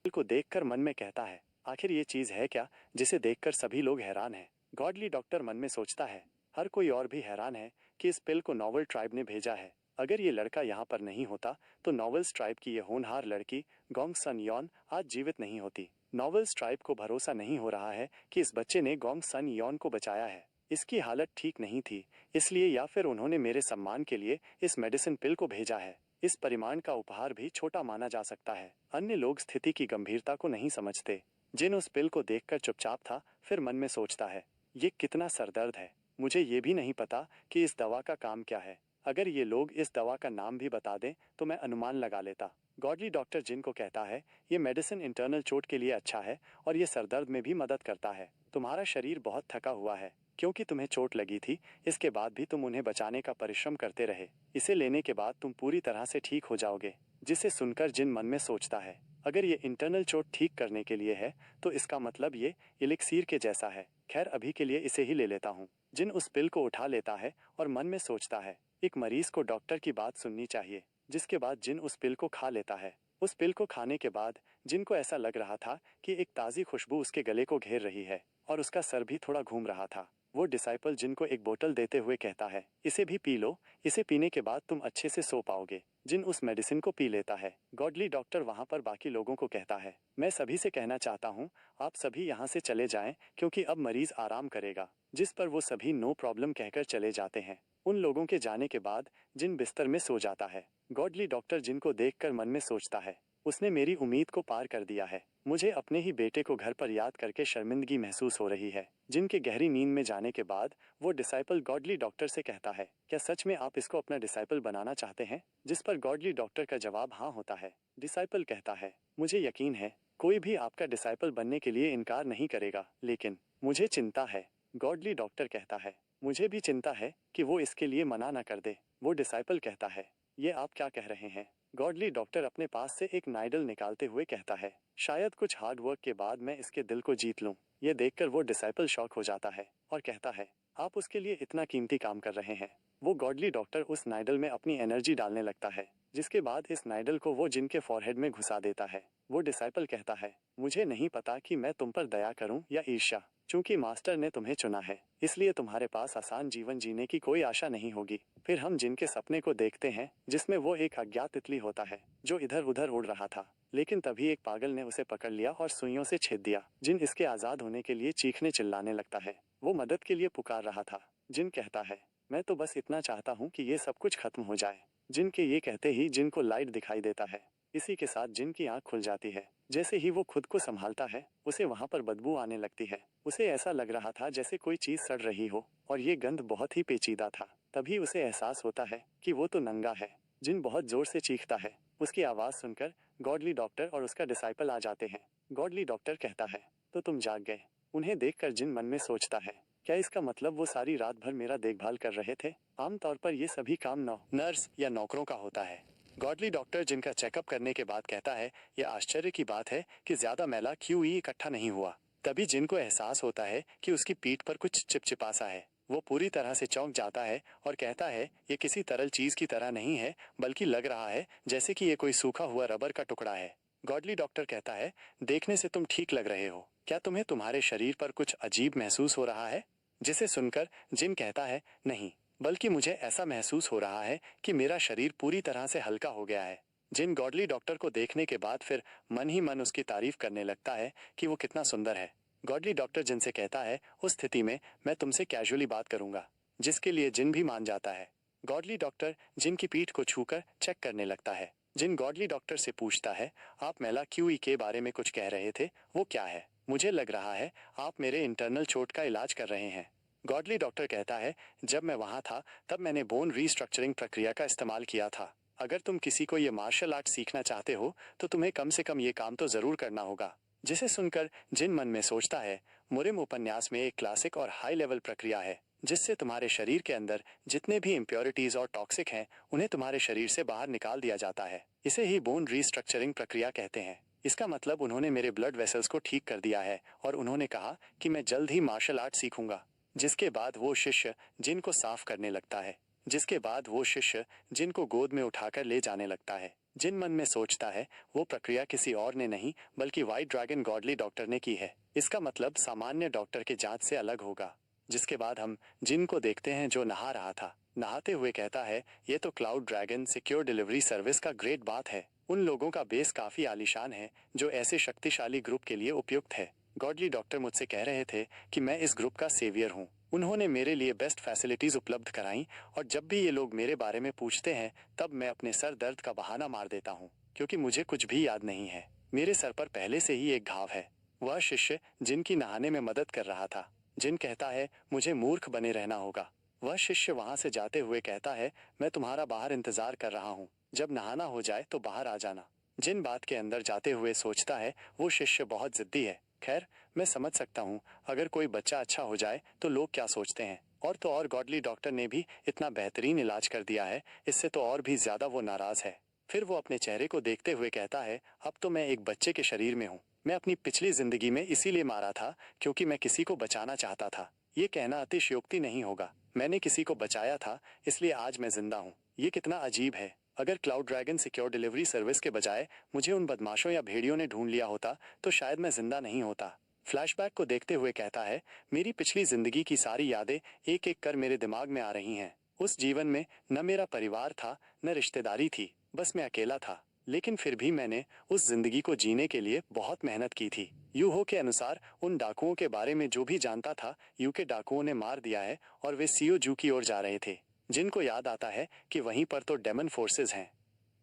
[SPEAKER 1] को देखकर मन में कहता है, आखिर ये चीज है क्या जिसे देखकर सभी लोग हैरान हैं। गॉडली डॉक्टर मन में सोचता है, हर कोई और भी हैरान है कि इस पिल को नॉवल ट्राइब ने भेजा है। अगर ये लड़का यहाँ पर नहीं होता तो नॉवल ट्राइब की ये होनहार लड़की गोंग सन यॉन आज जीवित नहीं होती। नॉवल ट्राइब को भरोसा नहीं हो रहा है कि इस बच्चे ने गोंग सन यॉन को बचाया है। इसकी हालत ठीक नहीं थी, इसलिए या फिर उन्होंने मेरे सम्मान के लिए इस मेडिसिन पिल को भेजा है। इस परिमाण का उपहार भी छोटा माना जा सकता है। अन्य लोग स्थिति की गंभीरता को नहीं समझते। जिन उस पिल को देखकर चुपचाप था, फिर मन में सोचता है, ये कितना सरदर्द है। मुझे ये भी नहीं पता कि इस दवा का काम क्या है। अगर ये लोग इस दवा का नाम भी बता दें तो मैं अनुमान लगा लेता। गॉडली डॉक्टर जिन को कहता है, ये मेडिसिन इंटरनल चोट के लिए अच्छा है और ये सरदर्द में भी मदद करता है। तुम्हारा शरीर बहुत थका हुआ है क्योंकि तुम्हें चोट लगी थी, इसके बाद भी तुम उन्हें बचाने का परिश्रम करते रहे। इसे लेने के बाद तुम पूरी तरह से ठीक हो जाओगे। जिसे सुनकर जिन मन में सोचता है, अगर ये इंटरनल चोट ठीक करने के लिए है तो इसका मतलब ये इलिक्सीर के जैसा है। खैर, अभी के लिए इसे ही ले लेता हूँ। जिन उस पिल को उठा लेता है और मन में सोचता है, एक मरीज को डॉक्टर की बात सुननी चाहिए। जिसके बाद जिन उस पिल को खा लेता है। उस पिल को खाने के बाद जिन को ऐसा लग रहा था कि एक ताज़ी खुशबू उसके गले को घेर रही है और उसका सर भी थोड़ा घूम रहा था। वो डिसाइपल जिन को एक बोतल देते हुए कहता है, इसे भी पी लो, इसे पीने के बाद तुम अच्छे से सो पाओगे। जिन उस मेडिसिन को पी लेता है। गॉडली डॉक्टर वहां पर बाकी लोगों को कहता है, मैं सभी से कहना चाहता हूँ, आप सभी यहाँ से चले जाएं क्योंकि अब मरीज आराम करेगा। जिस पर वो सभी नो प्रॉब्लम कहकर चले जाते हैं। उन लोगों के जाने के बाद जिन बिस्तर में सो जाता है। गॉडली डॉक्टर जिन को देखकर मन में सोचता है, उसने मेरी उम्मीद को पार कर दिया है। मुझे अपने ही बेटे को घर पर याद करके शर्मिंदगी महसूस हो रही है। जिनके गहरी नींद में जाने के बाद वो डिसाइपल गॉडली डॉक्टर से कहता है, क्या सच में आप इसको अपना डिसाइपल बनाना चाहते हैं? जिस पर गॉडली डॉक्टर का जवाब हाँ होता है। डिसाइपल कहता है, मुझे यकीन है कोई भी आपका डिसाइपल बनने के लिए इनकार नहीं करेगा, लेकिन मुझे चिंता है। गॉडली डॉक्टर कहता है, मुझे भी चिंता है कि वो इसके लिए मना न कर दे। वो डिसाइपल कहता है, ये आप क्या कह रहे हैं? गॉडली डॉक्टर अपने पास से एक नाइडल निकालते हुए कहता है, शायद कुछ हार्ड वर्क के बाद मैं इसके दिल को जीत लूं। ये देखकर वो डिसाइपल शॉक हो जाता है और कहता है, आप उसके लिए इतना कीमती काम कर रहे हैं। वो गॉडली डॉक्टर उस नाइडल में अपनी एनर्जी डालने लगता है, जिसके बाद इस नाइडल को वो जिन के फॉरहेड में घुसा देता है। वो डिसाइपल कहता है, मुझे नहीं पता कि मैं तुम पर दया करूं या ईर्ष्या। चूंकि मास्टर ने तुम्हें चुना है, इसलिए तुम्हारे पास आसान जीवन जीने की कोई आशा नहीं होगी। फिर हम जिन के सपने को देखते हैं, जिसमें वो एक अज्ञात तितली होता है जो इधर उधर उड़ रहा था, लेकिन तभी एक पागल ने उसे पकड़ लिया और सुइयों से छेद दिया। जिन इसके आजाद होने के लिए चीखने चिल्लाने लगता है। वो मदद के लिए पुकार रहा था। जिन कहता है, मैं तो बस इतना चाहता हूँ कि ये सब कुछ खत्म हो जाए। जिन के ये कहते ही जिन को लाइट दिखाई देता है। इसी के साथ जिन की आंख खुल जाती है। जैसे ही वो खुद को संभालता है, उसे वहां पर बदबू आने लगती है। उसे ऐसा लग रहा था जैसे कोई चीज सड़ रही हो, और ये गंध बहुत ही पेचीदा था। तभी उसे एहसास होता है कि वो तो नंगा है। जिन बहुत जोर से चीखता है। उसकी आवाज सुनकर गॉडली डॉक्टर और उसका डिसाइपल आ जाते हैं। गॉडली डॉक्टर कहता है, तो तुम जाग गए। उन्हें देखकर जिन मन में सोचता है, क्या इसका मतलब वो सारी रात भर मेरा देखभाल कर रहे थे? आमतौर पर ये सभी काम नर्स या नौकरों का होता है। गॉडली डॉक्टर जिनका चेकअप करने के बाद कहता है, यह आश्चर्य की बात है कि ज्यादा मैला क्यूई इकट्ठा नहीं हुआ। तभी जिन को एहसास होता है कि उसकी पीठ पर कुछ चिपचिपा सा है। वो पूरी तरह से चौंक जाता है और कहता है, ये किसी तरल चीज की तरह नहीं है, बल्कि लग रहा है जैसे कि ये कोई सूखा हुआ रबर का टुकड़ा है। गॉडली डॉक्टर कहता है, देखने से तुम ठीक लग रहे हो। क्या तुम्हें तुम्हारे शरीर पर कुछ अजीब महसूस हो रहा है? जिसे सुनकर जिन कहता है, नहीं, बल्कि मुझे ऐसा महसूस हो रहा है कि मेरा शरीर पूरी तरह से हल्का हो गया है। जिन गॉडली डॉक्टर को देखने के बाद फिर मन ही मन उसकी तारीफ करने लगता है कि वो कितना सुंदर है। गॉडली डॉक्टर जिनसे कहता है, उस स्थिति में मैं तुमसे कैजुअली बात करूंगा, जिसके लिए जिन भी मान जाता है। गॉडली डॉक्टर जिन की पीठ को छूकर चेक करने लगता है। जिन गॉडली डॉक्टर से पूछता है, आप मेला क्यूई के बारे में कुछ कह रहे थे, वो क्या है? मुझे लग रहा है आप मेरे इंटरनल चोट का इलाज कर रहे हैं। गॉडली डॉक्टर कहता है, जब मैं वहां था तब मैंने बोन रीस्ट्रक्चरिंग प्रक्रिया का इस्तेमाल किया था। अगर तुम किसी को ये मार्शल आर्ट सीखना चाहते हो तो तुम्हें कम से कम ये काम तो जरूर करना होगा। जिसे सुनकर जिन मन में सोचता है, मुरिम उपन्यास में एक क्लासिक और हाई लेवल प्रक्रिया है, जिससे तुम्हारे शरीर के अंदर जितने भी इम्प्योरिटीज और टॉक्सिक हैं, उन्हें तुम्हारे शरीर से बाहर निकाल दिया जाता है। इसे ही बोन रीस्ट्रक्चरिंग प्रक्रिया कहते हैं। इसका मतलब उन्होंने मेरे ब्लड वेसल्स को ठीक कर दिया है और उन्होंने कहा कि मैं जल्द ही मार्शल आर्ट सीखूंगा। जिसके बाद वो शिष्य जिन को साफ करने लगता है। जिसके बाद वो शिष्य जिन को गोद में उठाकर ले जाने लगता है। जिन मन में सोचता है, वो प्रक्रिया किसी और ने नहीं बल्कि व्हाइट ड्रैगन गॉडली डॉक्टर ने की है। इसका मतलब सामान्य डॉक्टर के जांच से अलग होगा। जिसके बाद हम जिन को देखते हैं जो नहा रहा था। नहाते हुए कहता है, ये तो cloud dragon secure delivery service का ग्रेट बात है। उन लोगों का बेस काफी आलीशान है जो ऐसे शक्तिशाली ग्रुप के लिए उपयुक्त है। गॉडली डॉक्टर मुझसे कह रहे थे कि मैं इस ग्रुप का सेवियर हूँ। उन्होंने मेरे लिए बेस्ट फैसिलिटीज उपलब्ध कराई और जब भी ये लोग मेरे बारे में पूछते हैं तब मैं अपने सर दर्द का बहाना मार देता हूँ, क्योंकि मुझे कुछ भी याद नहीं है। मेरे सर पर पहले से ही एक घाव है। वह शिष्य जिनकी नहाने में मदद कर रहा था। जिन कहता है, मुझे मूर्ख बने रहना होगा। वह शिष्य वहां से जाते हुए कहता है, मैं तुम्हारा बाहर इंतजार कर रहा हूँ, जब नहाना हो जाए तो बाहर आ जाना। जिन बात के अंदर जाते हुए सोचता है, वो शिष्य बहुत जिद्दी है। खैर, मैं समझ सकता हूँ, अगर कोई बच्चा अच्छा हो जाए तो लोग क्या सोचते हैं। और तो और गॉडली डॉक्टर ने भी इतना बेहतरीन इलाज कर दिया है, इससे तो और भी ज्यादा वो नाराज है। फिर वो अपने चेहरे को देखते हुए कहता है, अब तो मैं एक बच्चे के शरीर में हूँ। मैं अपनी पिछली जिंदगी में इसीलिए मारा था क्योंकि मैं किसी को बचाना चाहता था। ये कहना अतिशयोक्ति नहीं होगा। मैंने किसी को बचाया था, इसलिए आज मैं जिंदा हूँ। ये कितना अजीब है। अगर cloud dragon secure delivery service के बजाय मुझे उन बदमाशों या भेड़ियों ने ढूंढ लिया होता तो शायद मैं जिंदा नहीं होता। फ्लैशबैक को देखते हुए कहता है, मेरी पिछली जिंदगी की सारी यादें एक एक कर मेरे दिमाग में आ रही हैं। उस जीवन में न मेरा परिवार था, न रिश्तेदारी थी, बस मैं अकेला था। लेकिन फिर भी मैंने उस जिंदगी को जीने के लिए बहुत मेहनत की थी। यूहो के अनुसार उन डाकुओं के बारे में जो भी जानता था, यू के डाकुओं ने मार दिया है और वे सीओ जू की ओर जा रहे थे। जिनको याद आता है कि वहीं पर तो डेमन फोर्सेस हैं।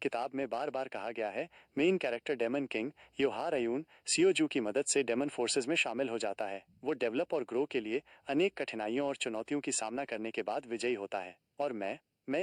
[SPEAKER 1] किताब में बार बार कहा गया है, मेन कैरेक्टर डेमन किंग योहार अयून सीओजू की मदद से डेमन फोर्सेस में शामिल हो जाता है। वो डेवलप और ग्रो के लिए अनेक कठिनाइयों और चुनौतियों की सामना करने के बाद विजयी होता है। और मैं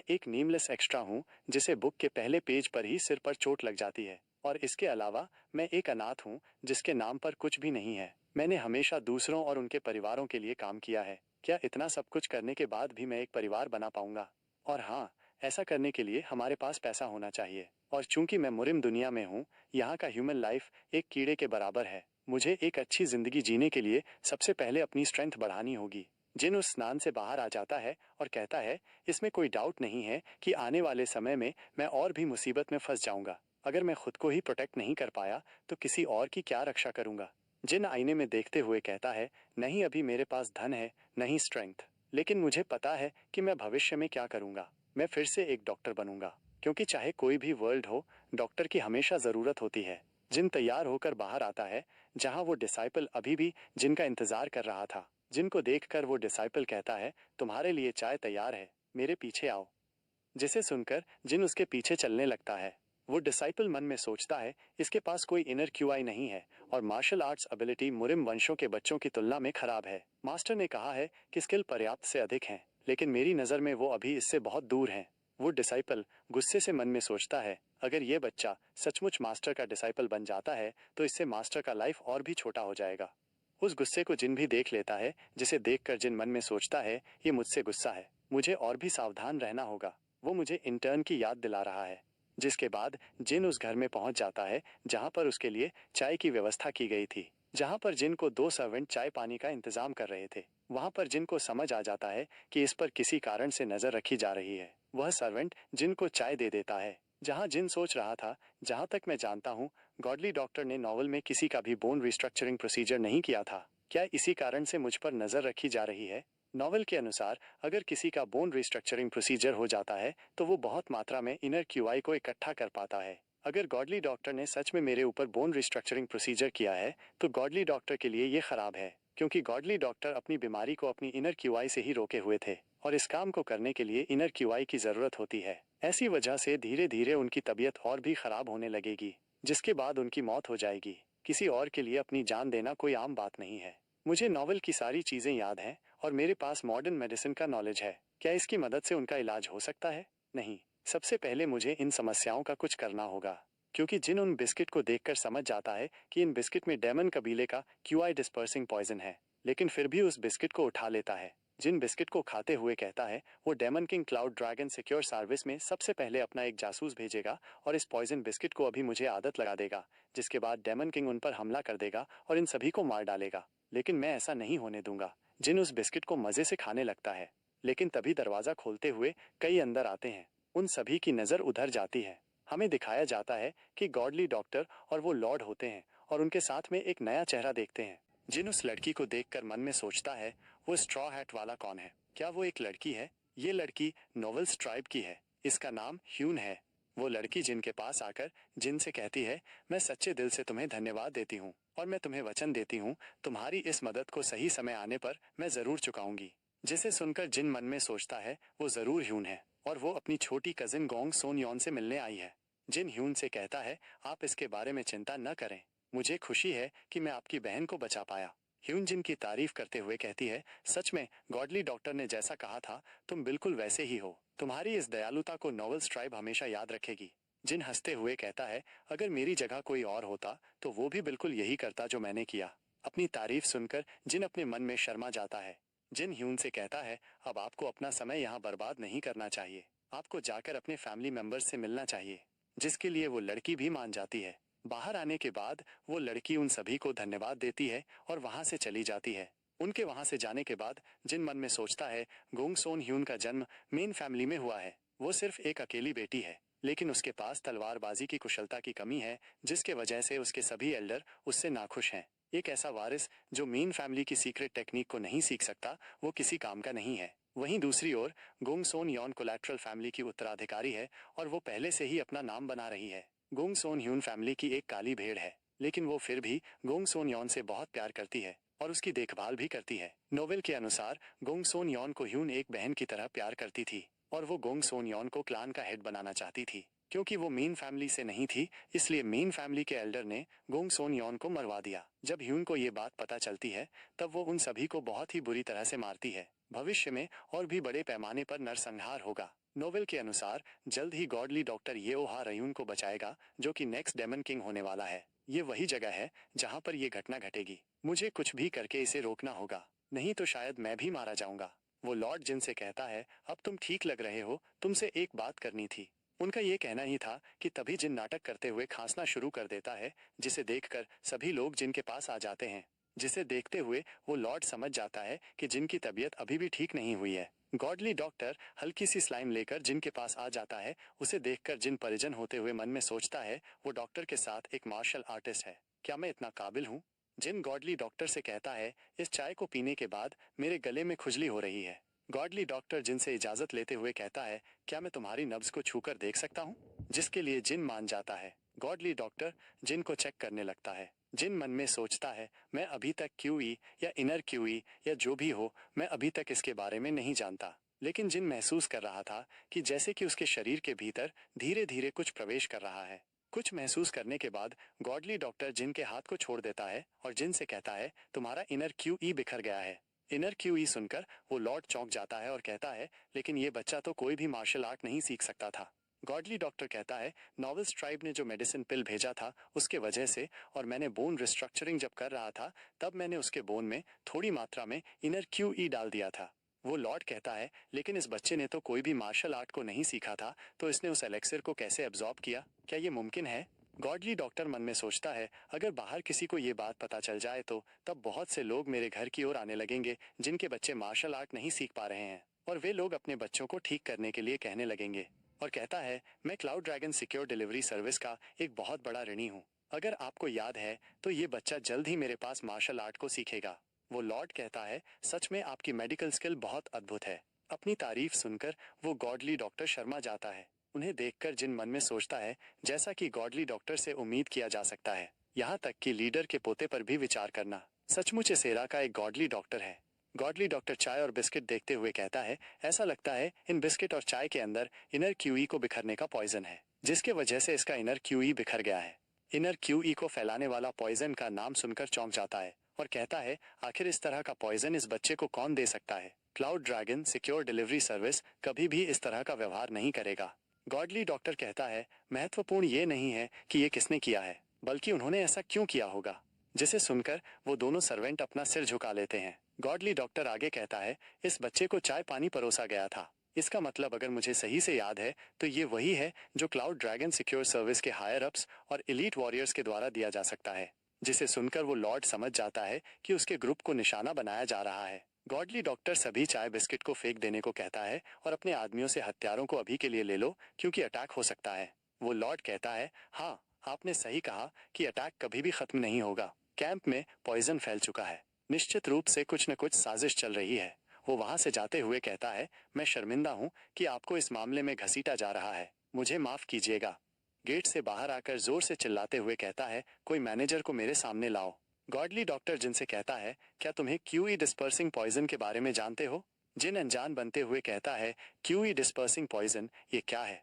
[SPEAKER 1] एक नेमलेस एक्स्ट्रा हूँ, जिसे बुक के पहले पेज पर ही सिर पर चोट लग जाती है। और इसके अलावा मैं एक अनाथ हूँ जिसके नाम पर कुछ भी नहीं है। मैंने हमेशा दूसरों और उनके परिवारों के लिए काम किया है। क्या इतना सब कुछ करने के बाद भी मैं एक परिवार बना पाऊंगा? और हाँ, ऐसा करने के लिए हमारे पास पैसा होना चाहिए। और चूंकि मैं मुरिम दुनिया में हूँ, यहाँ का ह्यूमन लाइफ एक कीड़े के बराबर है। मुझे एक अच्छी जिंदगी जीने के लिए सबसे पहले अपनी स्ट्रेंथ बढ़ानी होगी। जिन उस स्नान से बाहर आ जाता है और कहता है, इसमें कोई डाउट नहीं है कि आने वाले समय में मैं और भी मुसीबत में फंस जाऊंगा। अगर मैं खुद को ही प्रोटेक्ट नहीं कर पाया तो किसी और की क्या रक्षा करूंगा। जिन आईने में देखते हुए कहता है, नहीं अभी मेरे पास धन है, नहीं स्ट्रेंथ, लेकिन मुझे पता है कि मैं भविष्य में क्या करूंगा। मैं फिर से एक डॉक्टर बनूंगा, क्योंकि चाहे कोई भी वर्ल्ड हो, डॉक्टर की हमेशा जरूरत होती है। जिन तैयार होकर बाहर आता है, जहां वो डिसाइपल अभी भी जिनका इंतजार कर रहा था। जिनको देखकर वो डिसाइपल कहता है, तुम्हारे लिए चाय तैयार है, मेरे पीछे आओ। जिसे सुनकर जिन उसके पीछे चलने लगता है। वो डिसाइपल मन में सोचता है, इसके पास कोई इनर क्यूआई नहीं है और मार्शल आर्ट्स एबिलिटी मुरिम वंशों के बच्चों की तुलना में खराब है। मास्टर ने कहा है कि स्किल पर्याप्त से अधिक है, लेकिन मेरी नजर में वो अभी इससे बहुत दूर है। वो डिसाइपल गुस्से से मन में सोचता है, अगर ये बच्चा सचमुच मास्टर का डिसाइपल बन जाता है तो इससे मास्टर का लाइफ और भी छोटा हो जाएगा। उस गुस्से को जिन भी देख लेता है, जिसे देखकर जिन मन में सोचता है, ये मुझसे गुस्सा है, मुझे और भी सावधान रहना होगा। वो मुझे इंटर्न की याद दिला रहा है। जिसके बाद जिन उस घर में पहुंच जाता है जहां पर उसके लिए चाय की व्यवस्था की गई थी, जहां पर जिन को दो सर्वेंट चाय पानी का इंतजाम कर रहे थे। वहां पर जिन को समझ आ जाता है कि इस पर किसी कारण से नजर रखी जा रही है। वह सर्वेंट जिन को चाय दे देता है। जहां जिन सोच रहा था, जहां तक मैं जानता हूं, गॉडली डॉक्टर ने नॉवल में किसी का भी बोन रिस्ट्रक्चरिंग प्रोसीजर नहीं किया था। क्या इसी कारण से मुझ पर नजर रखी जा रही है? नॉवल के अनुसार अगर किसी का बोन रिस्ट्रक्चरिंग प्रोसीजर हो जाता है तो वो बहुत मात्रा में इनर क्यूआई को इकट्ठा कर पाता है। अगर गॉडली डॉक्टर ने सच में मेरे ऊपर बोन रिस्ट्रक्चरिंग प्रोसीजर किया है तो गॉडली डॉक्टर के लिए ये खराब है, क्योंकि गॉडली डॉक्टर अपनी बीमारी को अपनी इनर क्यूआई से ही रोके हुए थे और इस काम को करने के लिए इनर क्यूआई की जरूरत होती है। ऐसी वजह से धीरे धीरे उनकी तबीयत और भी खराब होने लगेगी, जिसके बाद उनकी मौत हो जाएगी। किसी और के लिए अपनी जान देना कोई आम बात नहीं है। मुझे नॉवल की सारी चीजें याद हैं और मेरे पास मॉडर्न मेडिसिन का नॉलेज है। क्या इसकी मदद से उनका इलाज हो सकता है? नहीं। सबसे पहले मुझे इन समस्याओं का कुछ करना होगा, क्योंकि जिन उन बिस्किट को देखकर समझ जाता है कि इन बिस्किट में डेमन कबीले का क्यूआई डिस्पर्सिंग पॉइजन है, लेकिन फिर भी उस बिस्किट को उठा लेता है। जिन बिस्किट को खाते हुए कहता है वो daemon king cloud dragon secure service में सबसे पहले अपना एक जासूस भेजेगा और इस पॉइजन बिस्किट को अभी मुझे आदत लगा देगा, जिसके बाद डेमन किंग उन पर हमला कर देगा और इन सभी को मार डालेगा। लेकिन मैं ऐसा नहीं होने दूंगा। जिन उस बिस्किट को मजे से खाने लगता है, लेकिन तभी दरवाजा खोलते हुए कई अंदर आते हैं। उन सभी की नजर उधर जाती है। हमें दिखाया जाता है कि गॉडली डॉक्टर और वो लॉर्ड होते हैं और उनके साथ में एक नया चेहरा देखते हैं। जिन उस लड़की को देखकर मन में सोचता है, वो स्ट्रॉ हैट वाला कौन है? क्या वो एक लड़की है? ये लड़की नोवेल्स ट्राइब की है। इसका नाम ह्यून है। वो लड़की जिनके पास आकर जिन से कहती है, मैं सच्चे दिल से तुम्हें धन्यवाद देती हूँ और मैं तुम्हें वचन देती हूँ तुम्हारी इस मदद को सही समय आने पर मैं जरूर चुकाऊंगी। जिसे सुनकर जिन मन में सोचता है वो जरूर ह्यून है और वो अपनी छोटी कजिन गोंग सोन यॉन से मिलने आई है। जिन ह्यून से कहता है, आप इसके बारे में चिंता न करें, मुझे खुशी है कि मैं आपकी बहन को बचा पाया। ह्यून जिन की तारीफ करते हुए कहती है, सच में गॉडली डॉक्टर ने जैसा कहा था तुम बिल्कुल वैसे ही हो। तुम्हारी इस दयालुता को नोवेल्स ट्राइब हमेशा याद रखेगी। जिन हंसते हुए कहता है, अगर मेरी जगह कोई और होता तो वो भी बिल्कुल यही करता जो मैंने किया। अपनी तारीफ सुनकर जिन अपने मन में शर्मा जाता है। जिन ह्यून से कहता है, अब आपको अपना समय यहाँ बर्बाद नहीं करना चाहिए, आपको जाकर अपने फैमिली मेंबर्स से मिलना चाहिए। जिसके लिए वो लड़की भी मान जाती है। बाहर आने के बाद वो लड़की उन सभी को धन्यवाद देती है और वहां से चली जाती है। उनके वहां से जाने के बाद जिन मन में सोचता है, गोंग सोन ह्यून का जन्म मेन फैमिली में हुआ है। वो सिर्फ एक अकेली बेटी है, लेकिन उसके पास तलवारबाजी की कुशलता की कमी है, जिसके वजह से उसके सभी एल्डर उससे नाखुश हैं। एक ऐसा वारिस जो मेन फैमिली की सीक्रेट टेक्निक को नहीं सीख सकता, वो किसी काम का नहीं है। वहीं दूसरी ओर गोंग सोन यॉन कोलैटरल फैमिली की उत्तराधिकारी है और वो पहले से ही अपना नाम बना रही है। गोंग सोन ह्यून फैमिली की एक काली भेड़ है, लेकिन वो फिर भी गोंग सोन यॉन से बहुत प्यार करती है और उसकी देखभाल भी करती है। नोवेल के अनुसार गोंग सोन यॉन को ह्यून एक बहन की तरह प्यार करती थी और वो गोंग सोन यॉन को क्लान का हेड बनाना चाहती थी। क्योंकि वो मेन फैमिली से नहीं थी, इसलिए मेन फैमिली के एल्डर ने गोंग सोन यॉन को मरवा दिया। जब ह्यून को ये बात पता चलती है, तब वो उन सभी को बहुत ही बुरी तरह से मारती है। भविष्य में और भी बड़े पैमाने पर नरसंहार होगा। नोवेल के अनुसार जल्द ही गॉडली डॉक्टर येओहा रयून को बचाएगा, जो कि नेक्स्ट डेमन किंग होने वाला है। ये वही जगह है जहां पर ये घटना घटेगी। मुझे कुछ भी करके इसे रोकना होगा, नहीं तो शायद मैं भी मारा जाऊंगा। वो लॉर्ड जिन से कहता है, अब तुम ठीक लग रहे हो, तुमसे एक बात करनी थी। उनका ये कहना ही था कि तभी जिन नाटक करते हुए खांसना शुरू कर देता है, जिसे देखकर सभी लोग जिनके पास आ जाते हैं। जिसे देखते हुए वो लॉर्ड समझ जाता है कि जिनकी तबीयत अभी भी ठीक नहीं हुई है। गॉडली डॉक्टर हल्की सी स्लाइम लेकर जिन के पास आ जाता है। उसे देखकर जिन परिजन होते हुए मन में सोचता है वो डॉक्टर के साथ एक मार्शल आर्टिस्ट है। क्या मैं इतना काबिल हूँ? जिन गॉडली डॉक्टर से कहता है, इस चाय को पीने के बाद मेरे गले में खुजली हो रही है। गॉडली डॉक्टर जिन से इजाजत लेते हुए कहता है, क्या मैं तुम्हारी नब्ज को छूकर देख सकता हूँ? जिसके लिए जिन मान जाता है। गॉडली डॉक्टर जिन को चेक करने लगता है। जिन मन में सोचता है, मैं अभी तक क्यूई या इनर क्यूई या जो भी हो, मैं अभी तक इसके बारे में नहीं जानता। लेकिन जिन महसूस कर रहा था कि जैसे कि उसके शरीर के भीतर धीरे धीरे कुछ प्रवेश कर रहा है। कुछ महसूस करने के बाद गॉडली डॉक्टर जिन के हाथ को छोड़ देता है और जिन से कहता है, तुम्हारा इनर क्यूई बिखर गया है। इनर क्यूई सुनकर वो लॉर्ड चौंक जाता है और कहता है, लेकिन ये बच्चा तो कोई भी मार्शल आर्ट नहीं सीख सकता था। गॉडली डॉक्टर कहता है, नॉवेल्स ट्राइब ने जो मेडिसिन पिल भेजा था उसके वजह से, और मैंने बोन रिस्ट्रक्चरिंग जब कर रहा था तब मैंने उसके बोन में थोड़ी मात्रा में इनर क्यूई डाल दिया था। वो लॉर्ड कहता है, लेकिन इस बच्चे ने तो कोई भी मार्शल आर्ट को नहीं सीखा था, तो इसने उस एलेक्सिर को कैसे एब्जॉर्ब किया? क्या ये मुमकिन है? गॉडली डॉक्टर मन में सोचता है, अगर बाहर किसी को ये बात पता चल जाए तो तब बहुत से लोग मेरे घर की ओर आने लगेंगे जिनके बच्चे मार्शल आर्ट नहीं सीख पा रहे हैं, और वे लोग अपने बच्चों को ठीक करने के लिए कहने लगेंगे। और कहता है, मैं cloud dragon secure delivery service का एक बहुत बड़ा ऋणी हूँ। अगर आपको याद है तो ये बच्चा जल्द ही मेरे पास मार्शल आर्ट को सीखेगा। वो लॉर्ड कहता है, सच में आपकी मेडिकल स्किल बहुत अद्भुत है। अपनी तारीफ सुनकर वो गॉडली डॉक्टर शर्मा जाता है। उन्हें देखकर जिन मन में सोचता है, जैसा कि गॉडली डॉक्टर से उम्मीद किया जा सकता है, यहाँ तक कि लीडर के पोते पर भी विचार करना। सचमुच इस एरा का एक गॉडली डॉक्टर है। गॉडली डॉक्टर चाय और बिस्किट देखते हुए कहता है, ऐसा लगता है इन बिस्किट और चाय के अंदर इनर क्यूई को बिखरने का पॉइजन है, जिसके वजह से इसका इनर क्यूई बिखर गया है। इनर क्यूई को फैलाने वाला पॉइजन का नाम सुनकर चौंक जाता है और कहता है, आखिर इस तरह का पॉइजन इस बच्चे को कौन दे सकता है? Cloud dragon secure delivery service कभी भी इस तरह का व्यवहार नहीं करेगा। गॉडली डॉक्टर कहता है, महत्वपूर्ण ये नहीं है कि ये किसने किया है, बल्कि उन्होंने ऐसा क्यों किया होगा। जिसे सुनकर वो दोनों सर्वेंट अपना सिर झुका लेते हैं। गॉडली डॉक्टर आगे कहता है, इस बच्चे को चाय पानी परोसा गया था। इसका मतलब अगर मुझे सही से याद है तो ये वही है जो क्लाउड ड्रैगन सिक्योर सर्विस के हायर अप्स और एलीट वॉरियर्स के द्वारा दिया जा सकता है। जिसे सुनकर वो लॉर्ड समझ जाता है कि उसके ग्रुप को निशाना बनाया जा रहा है। गॉडली डॉक्टर सभी चाय बिस्किट को फेंक देने को कहता है और अपने आदमियों से हत्यारों को अभी के लिए ले लो, क्योंकि अटैक हो सकता है। वो लॉर्ड कहता है, हाँ आपने सही कहा कि अटैक कभी भी खत्म नहीं होगा। कैंप में पॉइजन फैल चुका है। निश्चित रूप से कुछ न कुछ साजिश चल रही है। वो वहां से जाते हुए कहता है, मैं शर्मिंदा हूँ कि आपको इस मामले में घसीटा जा रहा है, मुझे माफ कीजिएगा। गेट से बाहर आकर जोर से चिल्लाते हुए कहता है, कोई मैनेजर को मेरे सामने लाओ। गॉडली डॉक्टर जिनसे कहता है, क्या तुम्हें क्यूई डिस्पर्सिंग पॉइजन के बारे में जानते हो? जिन अनजान बनते हुए कहता है, क्यूई डिस्पर्सिंग पॉइजन ये क्या है?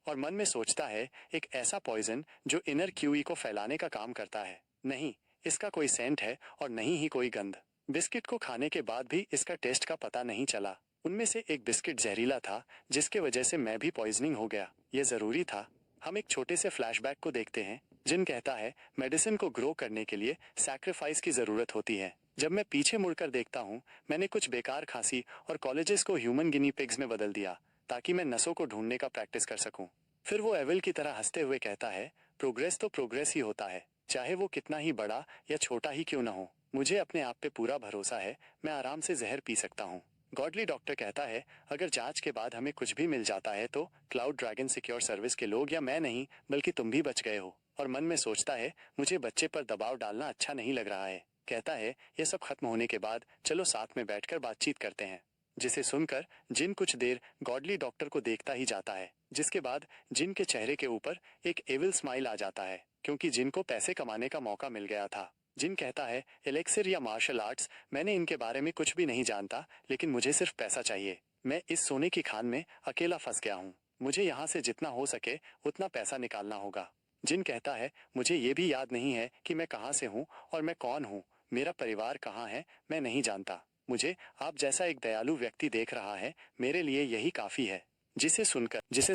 [SPEAKER 1] और मन में सोचता है, एक ऐसा पॉइजन जो इनर क्यूई को फैलाने का काम करता है। नहीं, इसका कोई सेंट है और नहीं ही कोई गंध। बिस्किट को खाने के बाद भी इसका टेस्ट का पता नहीं चला। उनमें से एक बिस्किट जहरीला था, जिसके वजह से मैं भी पॉइजनिंग हो गया। ये जरूरी था। हम एक छोटे से फ्लैशबैक को देखते हैं। जिन कहता है, मेडिसिन को ग्रो करने के लिए सैक्रिफाइस की जरूरत होती है। जब मैं पीछे मुड़कर देखता हूँ, मैंने कुछ बेकार खांसी और कॉलेजेस को ह्यूमन गिनी पिग्स में बदल दिया, ताकि मैं नसों को ढूंढने का प्रैक्टिस कर सकूं। फिर वो एविल की तरह हंसते हुए कहता है, प्रोग्रेस तो प्रोग्रेस ही होता है, चाहे वो कितना ही बड़ा या छोटा ही क्यों न हो। मुझे अपने आप पे पूरा भरोसा है, मैं आराम से जहर पी सकता हूँ। गॉडली डॉक्टर कहता है, अगर जांच के बाद हमें कुछ भी मिल जाता है तो क्लाउड ड्रैगन सिक्योर सर्विस के लोग या मैं नहीं बल्कि तुम भी बच गए हो। और मन में सोचता है, मुझे बच्चे पर दबाव डालना अच्छा नहीं लग रहा है। कहता है, ये सब खत्म होने के बाद चलो साथ में बैठकर बातचीत करते हैं। जिसे सुनकर जिन कुछ देर गॉडली डॉक्टर को देखता ही जाता है, जिसके बाद जिन के चेहरे के ऊपर एक एविल स्माइल आ जाता है, क्योंकि जिन को पैसे कमाने का मौका मिल गया था। जिन कहता है, एलेक्सिर या मार्शल आर्ट्स, मैंने इनके बारे में कुछ भी नहीं जानता, लेकिन मुझे सिर्फ पैसा चाहिए। मैं इस सोने की खान में अकेला फंस गया हूँ। मुझे यहाँ से जितना हो सके उतना पैसा निकालना होगा। जिन कहता है, मुझे ये भी याद नहीं है कि मैं कहाँ से हूँ और मैं कौन हूँ। मेरा परिवार कहाँ है मैं नहीं जानता। मुझे आप जैसा एक दयालु व्यक्ति देख रहा है, मेरे लिए यही काफी है। जिसे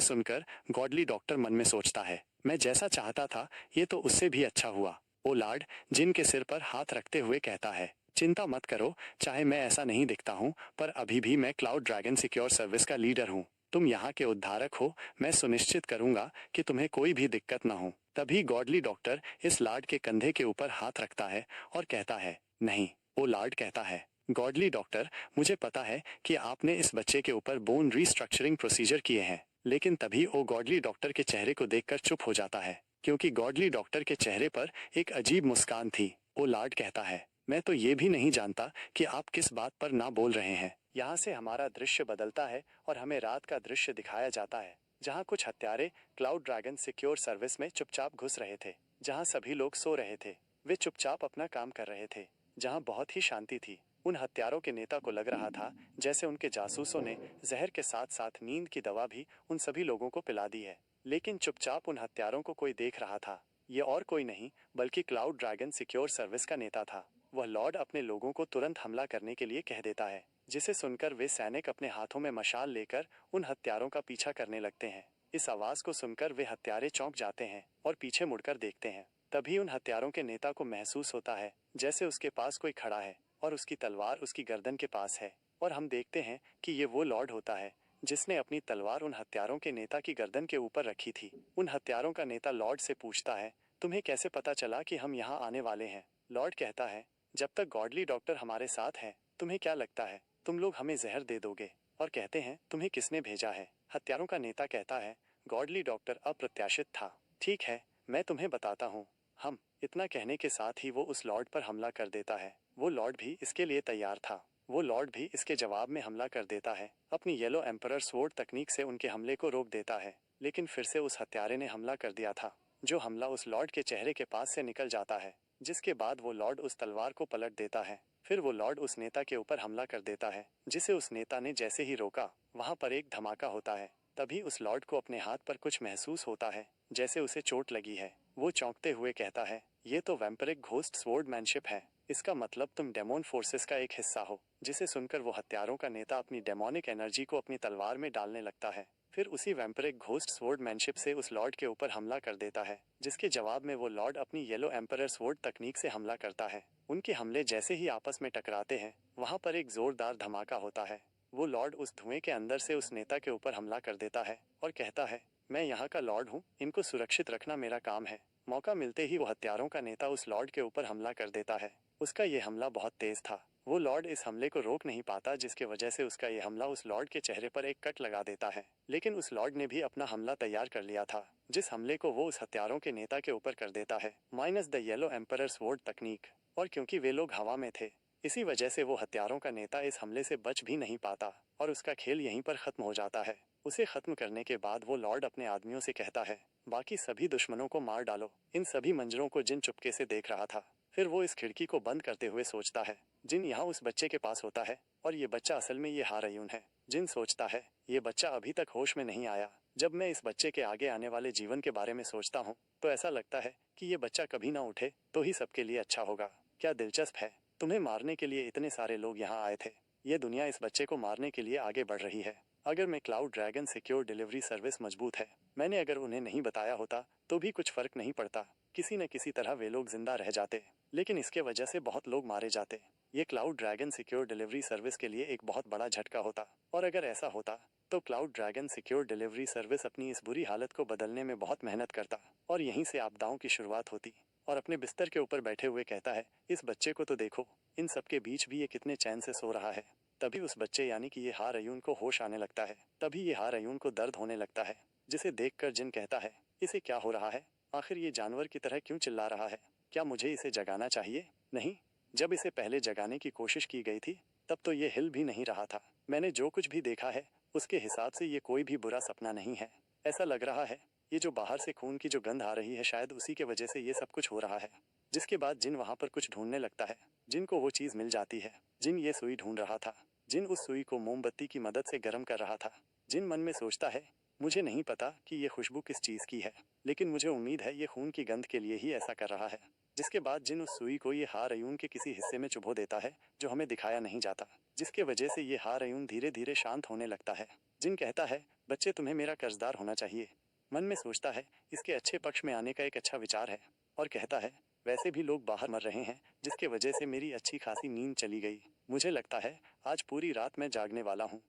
[SPEAKER 1] सुनकर गॉडली डॉक्टर मन में सोचता है, मैं जैसा चाहता था ये तो उससे भी अच्छा हुआ। ओ लॉर्ड जिन के सिर पर हाथ रखते हुए कहता है, चिंता मत करो, चाहे मैं ऐसा नहीं दिखता हूँ, पर अभी भी मैं क्लाउड ड्रैगन सिक्योर सर्विस का लीडर हूँ। तुम यहाँ के उद्धारक हो, मैं सुनिश्चित करूंगा कि तुम्हें कोई भी दिक्कत ना हो। तभी गॉडली डॉक्टर इस लॉर्ड के कंधे के ऊपर हाथ रखता है और कहता है, नहीं। ओ लॉर्ड कहता है, गॉडली डॉक्टर, मुझे पता है कि आपने इस बच्चे के ऊपर बोन रीस्ट्रक्चरिंग प्रोसीजर किए हैं, लेकिन तभी वो गॉडली डॉक्टर के चेहरे को देखकर चुप हो जाता है, क्योंकि गॉडली डॉक्टर के चेहरे पर एक अजीब मुस्कान थी। वो लाड कहता है, मैं तो ये भी नहीं जानता कि आप किस बात पर ना बोल रहे हैं। यहाँ से हमारा दृश्य बदलता है और हमें रात का दृश्य दिखाया जाता है, जहाँ कुछ हत्यारे क्लाउड ड्रैगन सिक्योर सर्विस में चुपचाप घुस रहे थे, जहाँ सभी लोग सो रहे थे। वे चुपचाप अपना काम कर रहे थे, जहाँ बहुत ही शांति थी। उन हत्यारों के नेता को लग रहा था जैसे उनके जासूसों ने जहर के साथ साथ नींद की दवा भी उन सभी लोगों को पिला दी है। लेकिन चुपचाप उन हत्यारों को कोई देख रहा था। ये और कोई नहीं बल्कि क्लाउड ड्रैगन सिक्योर सर्विस का नेता था। वह लॉर्ड अपने लोगों को तुरंत हमला करने के लिए कह देता है, जिसे सुनकर वे सैनिक अपने हाथों में मशाल लेकर उन हत्यारों का पीछा करने लगते हैं। इस आवाज को सुनकर वे हत्यारे चौंक जाते हैं और पीछे मुड़कर देखते हैं। तभी उन हत्यारों के नेता को महसूस होता है जैसे उसके पास कोई खड़ा है और उसकी तलवार उसकी गर्दन के पास है, और हम देखते हैं कि ये वो लॉर्ड होता है जिसने अपनी तलवार उन हत्यारों के नेता की गर्दन के ऊपर रखी थी। उन हत्यारों का नेता लॉर्ड से पूछता है, तुम्हें कैसे पता चला कि हम यहाँ आने वाले हैं? लॉर्ड कहता है, जब तक गॉडली डॉक्टर हमारे साथ है, तुम्हें क्या लगता है तुम लोग हमें जहर दे दोगे? और कहते हैं, तुम्हें किसने भेजा है? हत्यारों का नेता कहता है, गॉडली डॉक्टर अप्रत्याशित था। ठीक है, मैं तुम्हें बताता हूँ। हम इतना कहने के साथ ही वो उस लॉर्ड पर हमला कर देता है। वो लॉर्ड भी इसके लिए तैयार था। वो लॉर्ड भी इसके जवाब में हमला कर देता है। अपनी येलो एम्परर स्वॉर्ड तकनीक से उनके हमले को रोक देता है, लेकिन फिर से उस हत्यारे ने हमला कर दिया था। जो हमला उस लॉर्ड के चेहरे के पास से निकल जाता है, जिसके बाद वो लॉर्ड उस तलवार को पलट देता है। फिर वो लॉर्ड उस नेता के ऊपर हमला कर देता है, जिसे उस नेता ने जैसे ही रोका, वहां पर एक धमाका होता है। तभी उस लॉर्ड को अपने हाथ पर कुछ महसूस होता है, जैसे उसे चोट लगी है। वो चौंकते हुए कहता है, ये तो वैम्परिक घोस्ट स्वॉर्डमैनशिप है। इसका मतलब तुम डेमोन फोर्सेस का एक हिस्सा हो। जिसे सुनकर वो हत्यारों का नेता अपनी डेमोनिक एनर्जी को अपनी तलवार में डालने लगता है। फिर उसी वैम्परिक घोस्ट स्वॉर्डमैनशिप से उस लॉर्ड के ऊपर हमला कर देता है, जिसके जवाब में वो लॉर्ड अपनी येलो एम्परर स्वॉर्ड तकनीक से हमला करता है। उनके हमले जैसे ही आपस में टकराते हैं, वहां पर एक जोरदार धमाका होता है। वो लॉर्ड उस धुएं के अंदर से उस नेता के ऊपर हमला कर देता है और कहता है, मैं यहाँ का लॉर्ड हूँ, इनको सुरक्षित रखना मेरा काम है। मौका मिलते ही वो हत्यारों का नेता उस लॉर्ड के ऊपर हमला कर देता है। उसका ये हमला बहुत तेज था। वो लॉर्ड इस हमले को रोक नहीं पाता, जिसके वजह से उसका ये हमला उस लॉर्ड के चेहरे पर एक कट लगा देता है। लेकिन उस लॉर्ड ने भी अपना हमला तैयार कर लिया था, जिस हमले को वो उस हत्यारों के नेता के ऊपर कर देता है, minus the yellow emperor sword तकनीक। और क्योंकि वे लोग हवा में थे, इसी वजह से वो हत्यारों का नेता इस हमले से बच भी नहीं पाता और उसका खेल यहीं पर खत्म हो जाता है। उसे खत्म करने के बाद वो लॉर्ड अपने आदमियों से कहता है, बाकी सभी दुश्मनों को मार डालो। इन सभी मंजरों को जिन चुपके से देख रहा था। फिर वो इस खिड़की को बंद करते हुए सोचता है, जिन यहाँ उस बच्चे के पास होता है और ये बच्चा असल में ये हारयून है। जिन सोचता है, ये बच्चा अभी तक होश में नहीं आया। जब मैं इस बच्चे के आगे आने वाले जीवन के बारे में सोचता हूँ, तो ऐसा लगता है कि ये बच्चा कभी ना उठे तो ही सबके लिए अच्छा होगा। क्या दिलचस्प है, तुम्हें मारने के लिए इतने सारे लोग यहाँ आए थे। ये दुनिया इस बच्चे को मारने के लिए आगे बढ़ रही है। अगर मैं cloud dragon secure delivery service मजबूत है, मैंने अगर उन्हें नहीं बताया होता तो भी कुछ फर्क नहीं पड़ता। किसी न किसी तरह वे लोग जिंदा रह जाते, लेकिन इसके वजह से बहुत लोग मारे जाते। ये cloud dragon secure delivery service के लिए एक बहुत बड़ा झटका होता। और अगर ऐसा होता तो cloud dragon secure delivery service अपनी इस बुरी हालत को बदलने में बहुत मेहनत करता और यहीं से आपदाओं की शुरुआत होती। और अपने बिस्तर के ऊपर बैठे हुए कहता है, इस बच्चे को तो देखो, इन सबके बीच भी ये कितने चैन से सो रहा है। तभी उस बच्चे यानी कि ये हारयून को होश आने लगता है। तभी ये हारयून को दर्द होने लगता है, जिसे देखकर जिन कहता है, इसे क्या हो रहा है? आखिर ये जानवर की तरह क्यों चिल्ला रहा है? क्या मुझे इसे जगाना चाहिए? नहीं, जब इसे पहले जगाने की कोशिश की गई थी, तब तो ये हिल भी नहीं रहा था। मैंने जो कुछ भी देखा है, उसके हिसाब से ये कोई भी बुरा सपना नहीं है। ऐसा लग रहा है, ये जो बाहर से खून की जो गंध आ रही है, शायद उसी के वजह से ये सब कुछ हो रहा है। जिसके बाद जिन वहां पर कुछ ढूंढने लगता है। जिन को वो चीज मिल जाती है। जिन ये सुई ढूंढ रहा था। जिन उस सुई को मोमबत्ती की मदद से गर्म कर रहा था। जिन मन में सोचता है, मुझे नहीं पता कि ये खुशबू किस चीज की है, लेकिन मुझे उम्मीद है ये खून की गंध के लिए ही ऐसा कर रहा है। जिसके बाद जिन उस सुई को ये हारयून के किसी हिस्से में चुभो देता है, जो हमें दिखाया नहीं जाता, जिसके वजह से ये हारयून धीरे धीरे शांत होने लगता है। जिन कहता है, बच्चे तुम्हें मेरा कर्जदार होना चाहिए। मन में सोचता है, इसके अच्छे पक्ष में आने का एक अच्छा विचार है। और कहता है, वैसे भी लोग बाहर मर रहे हैं, जिसके वजह से मेरी अच्छी खासी नींद चली गई। मुझे लगता है आज पूरी रात मैं जागने वाला हूँ।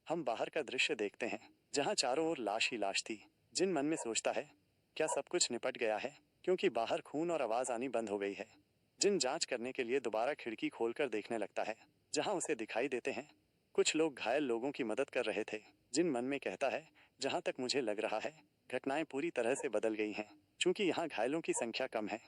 [SPEAKER 1] हम बाहर का दृश्य देखते हैं, जहाँ चारों ओर लाश ही लाश थी। जिन मन में सोचता है, क्या सब कुछ निपट गया है? क्योंकि बाहर खून और आवाज आनी बंद हो गई है। जिन जांच करने के लिए दोबारा खिड़की खोलकर देखने लगता है, जहां उसे दिखाई देते हैं कुछ लोग घायल लोगों की मदद कर रहे थे। जिन मन में कहता है, जहां तक मुझे लग रहा है घटनाएं पूरी तरह से बदल गई हैं, क्योंकि यहाँ घायलों की संख्या कम है।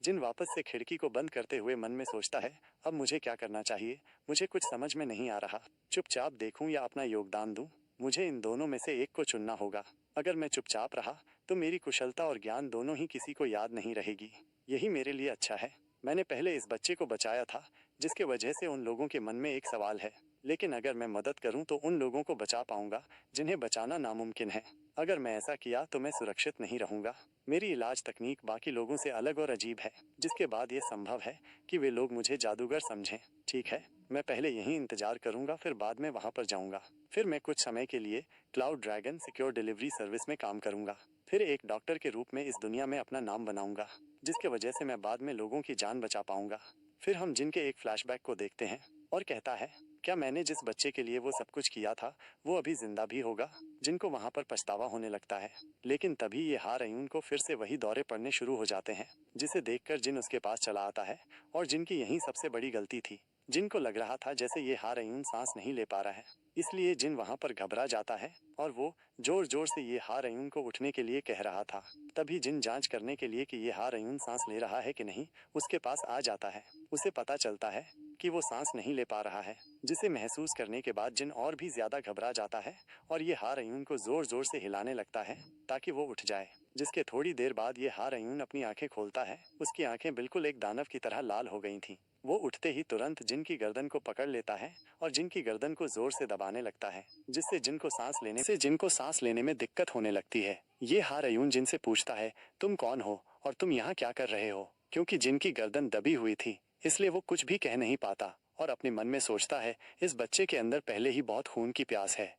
[SPEAKER 1] जिन वापस से खिड़की को बंद करते हुए मन में सोचता है, अब मुझे क्या करना चाहिए, मुझे कुछ समझ में नहीं आ रहा, चुपचाप देखूं या अपना योगदान दूं, मुझे इन दोनों में से एक को चुनना होगा। अगर मैं चुपचाप रहा तो मेरी कुशलता और ज्ञान दोनों ही किसी को याद नहीं रहेगी। यही मेरे लिए अच्छा है। मैंने पहले इस बच्चे को बचाया था, जिसके वजह से उन लोगों के मन में एक सवाल है, लेकिन अगर मैं मदद करूं तो उन लोगों को बचा पाऊंगा जिन्हें बचाना नामुमकिन है। अगर मैं ऐसा किया तो मैं सुरक्षित नहीं रहूंगा। मेरी इलाज तकनीक बाकी लोगों से अलग और अजीब है, जिसके बाद ये संभव है कि वे लोग मुझे जादूगर समझें। ठीक है, मैं पहले यहीं इंतजार करूंगा, फिर बाद में वहां पर जाऊंगा। फिर मैं कुछ समय के लिए cloud dragon secure delivery service में काम करूंगा। फिर एक डॉक्टर के रूप में इस दुनिया में अपना नाम बनाऊंगा, जिसके वजह से मैं बाद में लोगों की जान बचा पाऊंगा। फिर हम जिन के एक फ्लैशबैक को देखते हैं और कहता है, क्या मैंने जिस बच्चे के लिए वो सब कुछ किया था वो अभी जिंदा भी होगा। जिनको वहां पर पछतावा होने लगता है, लेकिन तभी ये हारयून को फिर से वही दौरे पड़ने शुरू हो जाते हैं, जिसे देखकर जिन उसके पास चला आता है और जिनकी यही सबसे बड़ी गलती थी। जिनको लग रहा था जैसे ये हारयून सांस नहीं ले पा रहा है, इसलिए जिन वहां पर घबरा जाता है और वो जोर जोर से ये हारयून को उठने के लिए कह रहा था। तभी जिन जांच करने के लिए कि ये हारयून सांस ले रहा है कि नहीं उसके पास आ जाता है। उसे पता चलता है कि वो सांस नहीं ले पा रहा है, जिसे महसूस करने के बाद जिन और भी ज्यादा घबरा जाता है और ये हारयून को जोर जोर से हिलाने लगता है ताकि वो उठ जाए। जिसके थोड़ी देर बाद ये हारयून अपनी आंखें खोलता है। उसकी आंखें बिल्कुल एक दानव की तरह लाल हो गई थीं। वो उठते ही तुरंत जिन की गर्दन को पकड़ लेता है और जिन की गर्दन को जोर से दबाने लगता है, जिससे जिनको सांस लेने में दिक्कत होने लगती है। ये हारयून जिन से पूछता है, तुम कौन हो और तुम यहाँ क्या कर रहे हो। क्योंकि जिन की गर्दन दबी हुई थी इसलिए वो कुछ भी कह नहीं पाता और अपने मन में सोचता है, इस बच्चे के अंदर पहले ही बहुत खून की प्यास है।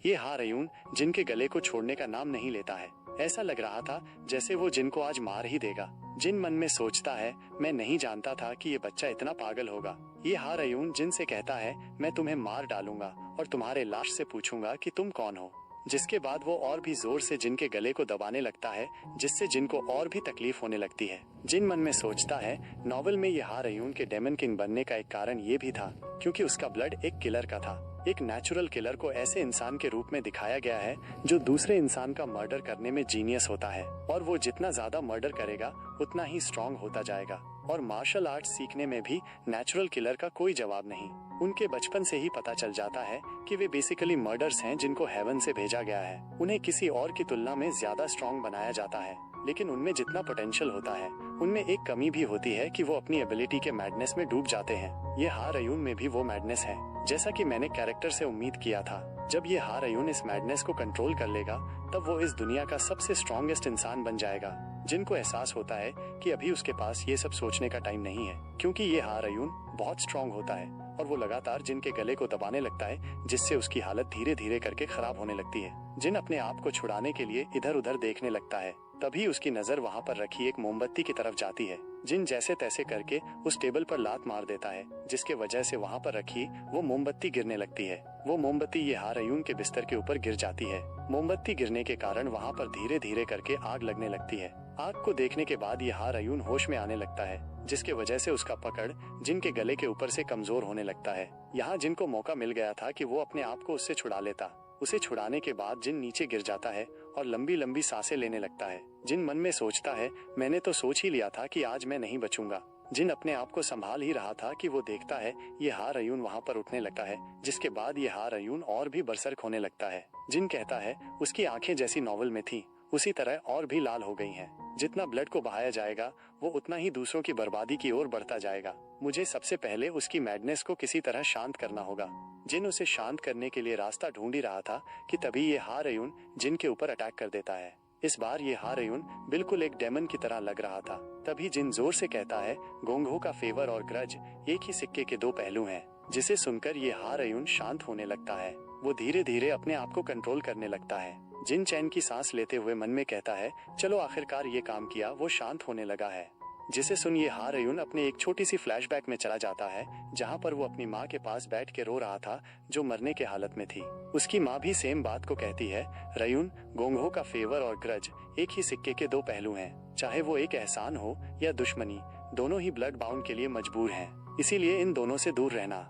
[SPEAKER 1] ये हारयून जिनके गले को छोड़ने का नाम नहीं लेता है। ऐसा लग रहा था जैसे वो जिनको आज मार ही देगा। जिन मन में सोचता है, मैं नहीं जानता था कि ये बच्चा इतना पागल होगा। ये हारयून जिन से कहता है, मैं तुम्हें मार डालूंगा और तुम्हारे लाश से पूछूंगा कि तुम कौन हो। जिसके बाद वो और भी जोर से जिन के गले को दबाने लगता है, जिससे जिन को और भी तकलीफ होने लगती है। जिन मन में सोचता है, नॉवेल में ये हारयून के डेमन किंग बनने का एक कारण ये भी था क्योंकि उसका ब्लड एक किलर का था। एक नेचुरल किलर को ऐसे इंसान के रूप में दिखाया गया है जो दूसरे इंसान का मर्डर करने में जीनियस होता है और वो जितना ज्यादा मर्डर करेगा उतना ही स्ट्रांग होता जाएगा। और मार्शल आर्ट सीखने में भी नेचुरल किलर का कोई जवाब नहीं। उनके बचपन से ही पता चल जाता है कि वे बेसिकली मर्डर्स हैं जिनको हेवन से भेजा गया है। उन्हें किसी और की तुलना में ज्यादा स्ट्रांग बनाया जाता है, लेकिन उनमें जितना पोटेंशियल होता है उनमें एक कमी भी होती है कि वो अपनी एबिलिटी के मैडनेस में डूब जाते हैं। ये हारयून में भी वो मैडनेस है, जैसा कि मैंने कैरेक्टर से उम्मीद किया था। जब ये हारयून इस मैडनेस को कंट्रोल कर लेगा तब वो इस दुनिया का सबसे स्ट्रॉन्गेस्ट इंसान बन जाएगा। जिनको एहसास होता है कि अभी उसके पास ये सब सोचने का टाइम नहीं है, क्योंकि ये हारयून बहुत स्ट्रांग होता है और वो लगातार जिन के गले को दबाने लगता है, जिससे उसकी हालत धीरे धीरे करके खराब होने लगती है। जिन अपने आप को छुड़ाने के लिए इधर उधर देखने लगता है, तभी उसकी नजर वहाँ पर रखी एक मोमबत्ती की तरफ जाती है। जिन जैसे तैसे करके उस टेबल पर लात मार देता है, जिसके वजह से वहाँ पर रखी वो मोमबत्ती गिरने लगती है। वो मोमबत्ती ये हारयून के बिस्तर के ऊपर गिर जाती है। मोमबत्ती गिरने के कारण वहाँ पर धीरे धीरे करके आग लगने लगती है। आग को देखने के बाद ये हारयून होश में आने लगता है, जिसके वजह से उसका पकड़ जिन के गले के ऊपर से कमजोर होने लगता है। यहाँ जिन को मौका मिल गया था कि वो अपने आप को उससे छुड़ा लेता। उसे छुड़ाने के बाद जिन नीचे गिर जाता है और लंबी लंबी सांसें लेने लगता है। जिन मन में सोचता है, मैंने तो सोच ही लिया था कि आज मैं नहीं बचूंगा। जिन अपने आप को संभाल ही रहा था कि वो देखता है ये हारयून वहाँ पर उठने लगता है, जिसके बाद ये हारयून और भी बरसर्क होने लगता है। जिन कहता है उसकी आंखें जैसी नॉवल में थी उसी तरह और भी लाल हो गई हैं। जितना ब्लड को बहाया जाएगा वो उतना ही दूसरों की बर्बादी की ओर बढ़ता जाएगा। मुझे सबसे पहले उसकी मैडनेस को किसी तरह शांत करना होगा। जिन उसे शांत करने के लिए रास्ता ढूंढ ही रहा था कि तभी ये हारयून जिन के ऊपर अटैक कर देता है। इस बार ये हारयून बिल्कुल एक डेमन की तरह लग रहा था। तभी जिन जोर से कहता है, गोंगहो का फेवर और ग्रज एक ही सिक्के के दो पहलू हैं। जिसे सुनकर ये हारयून शांत होने लगता है। वो धीरे धीरे अपने आप को कंट्रोल करने लगता है। जिन चैन की सांस लेते हुए मन में कहता है, चलो आखिरकार ये काम किया, वो शांत होने लगा है। जिसे सुन ये हारयून अपने एक छोटी सी फ्लैशबैक में चला जाता है, जहाँ पर वो अपनी माँ के पास बैठ के रो रहा था जो मरने के हालत में थी। उसकी माँ भी सेम बात को कहती है, रयून, गोंगहो का फेवर और ग्रज एक ही सिक्के के दो पहलू हैं। चाहे वो एक एहसान हो या दुश्मनी, दोनों ही ब्लड बाउंड के लिए मजबूर हैं। इसीलिए इन दोनों से दूर रहना।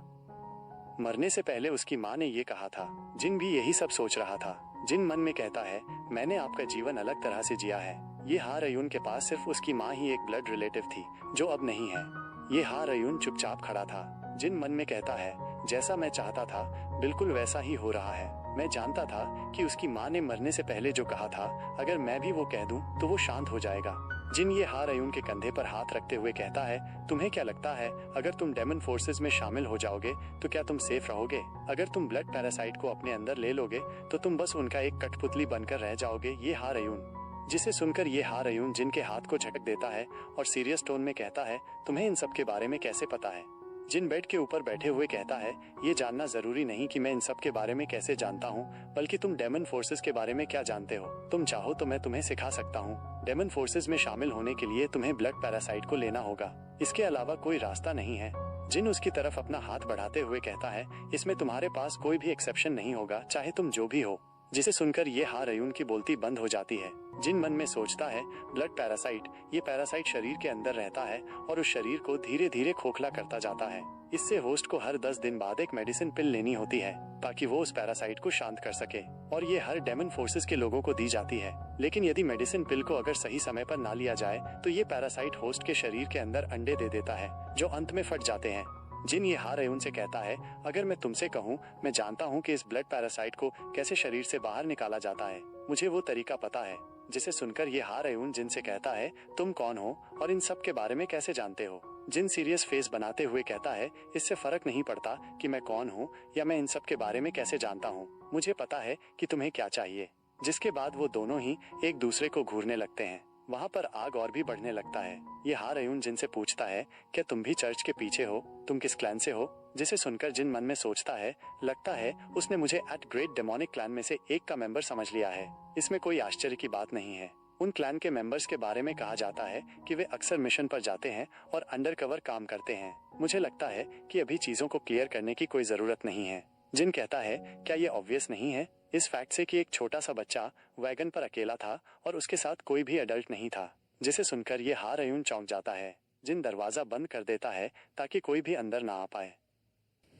[SPEAKER 1] मरने से पहले उसकी माँ ने ये कहा था। जिन भी यही सब सोच रहा था। जिन मन में कहता है, मैंने आपका जीवन अलग तरह से जिया है। ये हा रयून के पास सिर्फ उसकी माँ ही एक ब्लड रिलेटिव थी, जो अब नहीं है। ये हा रयून चुपचाप खड़ा था। जिन मन में कहता है, जैसा मैं चाहता था बिल्कुल वैसा ही हो रहा है। मैं जानता था कि उसकी माँ ने मरने से पहले जो कहा था, अगर मैं भी वो कह दूं तो वो शांत हो जाएगा। जिन ये हा रयून के कंधे पर हाथ रखते हुए कहता है, तुम्हें क्या लगता है अगर तुम डेमन फोर्सेस में शामिल हो जाओगे तो क्या तुम सेफ रहोगे? अगर तुम ब्लड पैरासाइट को अपने अंदर ले लोगे तो तुम बस उनका एक कठपुतली बनकर रह जाओगे। ये हा रयून। जिसे सुनकर ये हा रयून जिन के हाथ को झटक देता है और सीरियस टोन में कहता है, तुम्हें इन सब के बारे में कैसे पता है? जिन बेड के ऊपर बैठे हुए कहता है, ये जानना जरूरी नहीं कि मैं इन सब के बारे में कैसे जानता हूँ, बल्कि तुम डेमन फोर्सेस के बारे में क्या जानते हो। तुम चाहो तो मैं तुम्हें सिखा सकता हूँ। डेमन फोर्सेस में शामिल होने के लिए तुम्हें ब्लड पैरासाइट को लेना होगा। इसके अलावा कोई रास्ता नहीं है। जिन उसकी तरफ अपना हाथ बढ़ाते हुए कहता है, इसमें तुम्हारे पास कोई भी एक्सेप्शन नहीं होगा, चाहे तुम जो भी हो। जिसे सुनकर ये हा रयून की बोलती बंद हो जाती है। जिन मन में सोचता है, ब्लड पैरासाइट, ये पैरासाइट शरीर के अंदर रहता है और उस शरीर को धीरे धीरे खोखला करता जाता है। इससे होस्ट को हर 10 दिन बाद एक मेडिसिन पिल लेनी होती है ताकि वो उस पैरासाइट को शांत कर सके, और ये हर डेमन फोर्सेस के लोगों को दी जाती है। लेकिन यदि मेडिसिन पिल को अगर सही समय पर ना लिया जाए तो ये पैरासाइट होस्ट के शरीर के अंदर अंडे दे देता है, जो अंत में फट जाते हैं। जिन ये हा रयून से कहता है, अगर मैं तुमसे कहूँ, मैं जानता हूँ कि इस ब्लड पैरासाइट को कैसे शरीर से बाहर निकाला जाता है, मुझे वो तरीका पता है। जिसे सुनकर ये हा रयून जिन से कहता है, तुम कौन हो और इन सब के बारे में कैसे जानते हो? जिन सीरियस फेस बनाते हुए कहता है, इससे फर्क नहीं पड़ता कि मैं कौन हूँ या मैं इन सब के बारे में कैसे जानता हूँ, मुझे पता है कि तुम्हें क्या चाहिए। जिसके बाद वो दोनों ही एक दूसरे को घूरने लगते हैं। वहाँ पर आग और भी बढ़ने लगता है। ये हा रयून जिनसे पूछता है, क्या तुम भी चर्च के पीछे हो? तुम किस क्लैन से हो? जिसे सुनकर जिन मन में सोचता है, लगता है उसने मुझे एट ग्रेट डेमोनिक क्लैन में से एक का मेंबर समझ लिया है। इसमें कोई आश्चर्य की बात नहीं है। उन क्लैन के मेंबर्स के बारे में कहा जाता है कि वे अक्सर मिशन पर जाते हैं और अंडरकवर काम करते हैं। मुझे लगता है कि अभी चीजों को क्लियर करने की कोई जरूरत नहीं है। जिन कहता है, क्या ये ऑब्वियस नहीं है इस फैक्ट से कि एक छोटा सा बच्चा वैगन पर अकेला था और उसके साथ कोई भी एडल्ट नहीं था। जिसे सुनकर ये हा रयून चौंक जाता है। जिन दरवाजा बंद कर देता है ताकि कोई भी अंदर ना आ पाए।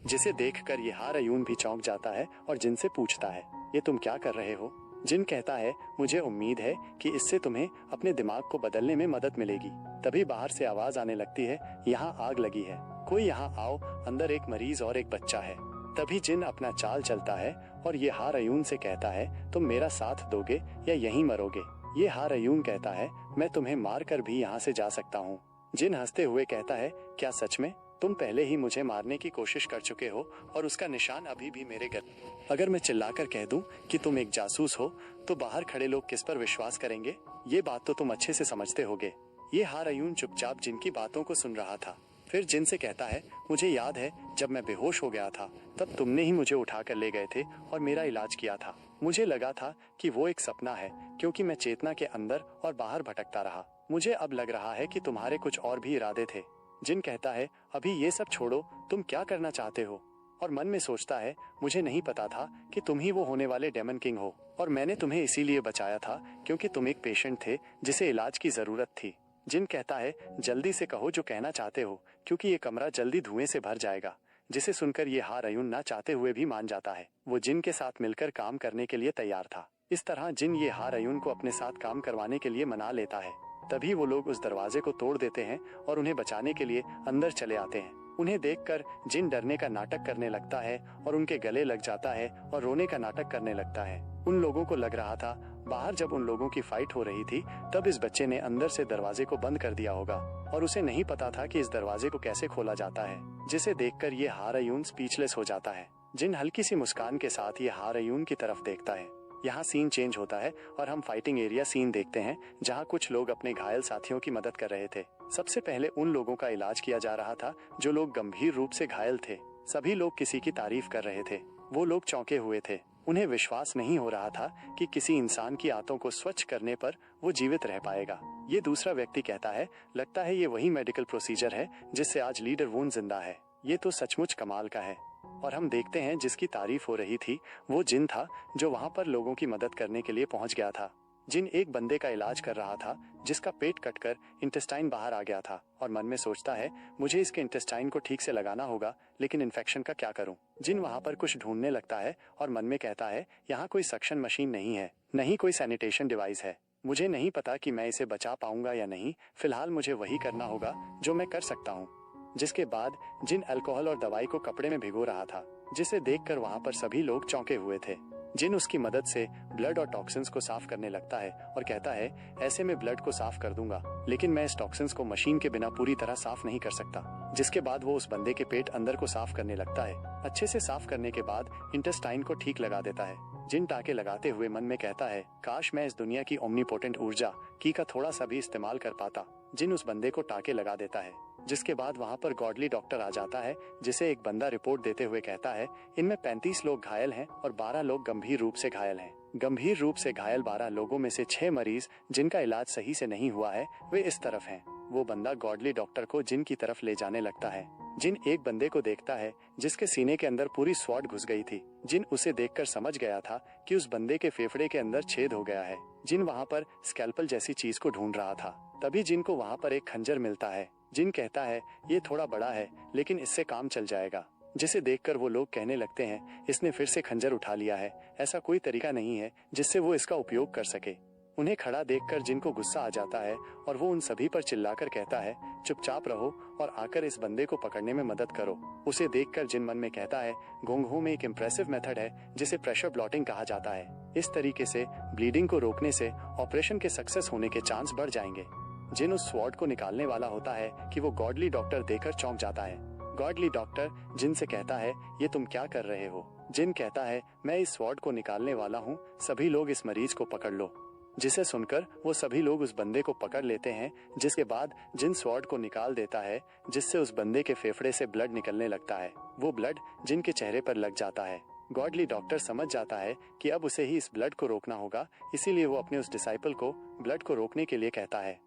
[SPEAKER 1] जिसे देखकर ये हा रयून भी चौंक जाता है और जिनसे पूछता है, ये तुम क्या कर रहे हो? जिन कहता है, मुझे उम्मीद है कि इससे तुम्हें अपने दिमाग को बदलने में मदद मिलेगी। तभी बाहर से आवाज आने लगती है, यहाँ आग लगी है, कोई यहाँ आओ, अंदर एक मरीज और एक बच्चा है। तभी जिन अपना चाल चलता है और ये हा रयून से कहता है, तुम मेरा साथ दोगे या यहीं मरोगे? ये हा रयून कहता है, मैं तुम्हें मार कर भी यहाँ से जा सकता हूँ। जिन हंसते हुए कहता है, क्या सच में? तुम पहले ही मुझे मारने की कोशिश कर चुके हो और उसका निशान अभी भी मेरे गले। अगर मैं चिल्लाकर कह दूं कि तुम एक जासूस हो तो बाहर खड़े लोग किस पर विश्वास करेंगे? ये बात तो तुम अच्छे से समझते होगे। ये हा रयून चुपचाप जिनकी बातों को सुन रहा था। फिर जिन से कहता है, मुझे याद है जब मैं बेहोश हो गया था तब तुमने ही मुझे उठा कर ले गए थे और मेरा इलाज किया था। मुझे लगा था कि वो एक सपना है क्योंकि मैं चेतना के अंदर और बाहर भटकता रहा। मुझे अब लग रहा है कि तुम्हारे कुछ और भी इरादे थे। जिन कहता है, अभी ये सब छोड़ो, तुम क्या करना चाहते हो? और मन में सोचता है, मुझे नहीं पता था कि तुम ही वो होने वाले डेमन किंग हो और मैंने तुम्हें इसीलिए बचाया था क्योंकि तुम एक पेशेंट थे जिसे इलाज की जरूरत थी। जिन कहता है, जल्दी से कहो जो कहना चाहते हो क्योंकि ये कमरा जल्दी धुएं से भर जाएगा। जिसे सुनकर ये हा रयून ना चाहते हुए भी मान जाता है। वो जिन के साथ मिलकर काम करने के लिए तैयार था। इस तरह जिन ये हा रयून को अपने साथ काम करवाने के लिए मना लेता है। तभी वो लोग उस दरवाजे को तोड़ देते हैं और उन्हें बचाने के लिए अंदर चले आते हैं। उन्हें देखकर जिन डरने का नाटक करने लगता है और उनके गले लग जाता है और रोने का नाटक करने लगता है। उन लोगों को लग रहा था बाहर जब उन लोगों की फाइट हो रही थी तब इस बच्चे ने अंदर से दरवाजे को बंद कर दिया होगा और उसे नहीं पता था कि इस दरवाजे को कैसे खोला जाता है। जिसे देखकर ये हा रयून स्पीचलेस हो जाता है। जिन हल्की सी मुस्कान के साथ ये हा रयून की तरफ देखता है। यहाँ सीन चेंज होता है और हम फाइटिंग एरिया सीन देखते हैं जहाँ कुछ लोग अपने घायल साथियों की मदद कर रहे थे। सबसे पहले उन लोगों का इलाज किया जा रहा था जो लोग गंभीर रूप से घायल थे। सभी लोग किसी की तारीफ कर रहे थे। वो लोग चौंके हुए थे। उन्हें विश्वास नहीं हो रहा था कि किसी इंसान की आंतों को स्वच्छ करने पर वो जीवित रह पाएगा। ये दूसरा व्यक्ति कहता है, लगता है ये वही मेडिकल प्रोसीजर है जिससे आज लीडर वून जिंदा है। ये तो सचमुच कमाल का है। और हम देखते हैं जिसकी तारीफ हो रही थी वो जिन था जो वहां पर लोगों की मदद करने के लिए पहुंच गया था। जिन एक बंदे का इलाज कर रहा था जिसका पेट कटकर इंटेस्टाइन बाहर आ गया था और मन में सोचता है मुझे इसके इंटेस्टाइन को ठीक से लगाना होगा, लेकिन इन्फेक्शन का क्या करूं। जिन वहां पर कुछ ढूंढने लगता है और मन में कहता है यहाँ कोई सक्शन मशीन नहीं है, नहीं कोई सैनिटेशन डिवाइस है, मुझे नहीं पता कि मैं इसे बचा पाऊंगा या नहीं, फिलहाल मुझे वही करना होगा जो मैं कर सकता हूँ। जिसके बाद जिन अल्कोहल और दवाई को कपड़े में भिगो रहा था, जिसे देखकर वहां पर सभी लोग चौंके हुए थे। जिन उसकी मदद से ब्लड और टॉक्सिन्स को साफ करने लगता है और कहता है ऐसे में ब्लड को साफ कर दूंगा, लेकिन मैं इस टॉक्सिन्स को मशीन के बिना पूरी तरह साफ नहीं कर सकता। जिसके बाद वो उस बंदे के पेट अंदर को साफ करने लगता है। अच्छे से साफ करने के बाद इंटेस्टाइन को ठीक लगा देता है। जिन टाके लगाते हुए मन में कहता है काश मैं इस दुनिया की ओमनीपोटेंट ऊर्जा की का थोड़ा सा भी इस्तेमाल कर पाता। जिन उस बंदे को टाके लगा देता है। जिसके बाद वहां पर गॉडली डॉक्टर आ जाता है, जिसे एक बंदा रिपोर्ट देते हुए कहता है इनमें 35 लोग घायल हैं और 12 लोग गंभीर रूप से घायल हैं। गंभीर रूप से घायल 12 लोगों में से 6 मरीज जिनका इलाज सही से नहीं हुआ है वे इस तरफ हैं। वो बंदा गॉडली डॉक्टर को जिन की तरफ ले जाने लगता है। जिन एक बंदे को देखता है जिसके सीने के अंदर पूरी स्वॉर्ड घुस गई थी। जिन उसे देखकर समझ गया था कि उस बंदे के फेफड़े के अंदर छेद हो गया है। जिन वहां पर स्कैल्पल जैसी चीज को ढूंढ रहा था, तभी जिन को वहां पर एक खंजर मिलता है। जिन कहता है ये थोड़ा बड़ा है लेकिन इससे काम चल जाएगा। जिसे देखकर वो लोग कहने लगते हैं इसने फिर से खंजर उठा लिया है, ऐसा कोई तरीका नहीं है जिससे वो इसका उपयोग कर सके। उन्हें खड़ा देखकर जिनको गुस्सा आ जाता है और वो उन सभी पर चिल्लाकर कहता है चुपचाप रहो और आकर इस बंदे को पकड़ने में मदद करो। उसे देखकर जिन मन में कहता है गोंगहू में एक इम्प्रेसिव मेथड है जिसे प्रेशर ब्लॉटिंग कहा जाता है। इस तरीके से ब्लीडिंग को रोकने से ऑपरेशन के सक्सेस होने के चांस बढ़ जाएंगे। जिन उस स्वॉर्ड को निकालने वाला होता है कि वो गॉडली डॉक्टर देखकर चौंक जाता है। गॉडली डॉक्टर जिन से कहता है ये तुम क्या कर रहे हो। जिन कहता है मैं इस स्वॉर्ड को निकालने वाला हूँ, सभी लोग इस मरीज को पकड़ लो। जिसे सुनकर वो सभी लोग उस बंदे को पकड़ लेते हैं। जिसके बाद जिन स्वॉर्ड को निकाल देता है, जिससे उस बंदे के फेफड़े से ब्लड निकलने लगता है। वो ब्लड जिन के चेहरे पर लग जाता है। गॉडली डॉक्टर समझ जाता है कि अब उसे ही इस ब्लड को रोकना होगा, इसीलिए वो अपने उस डिसाइपल को ब्लड को रोकने के लिए कहता है।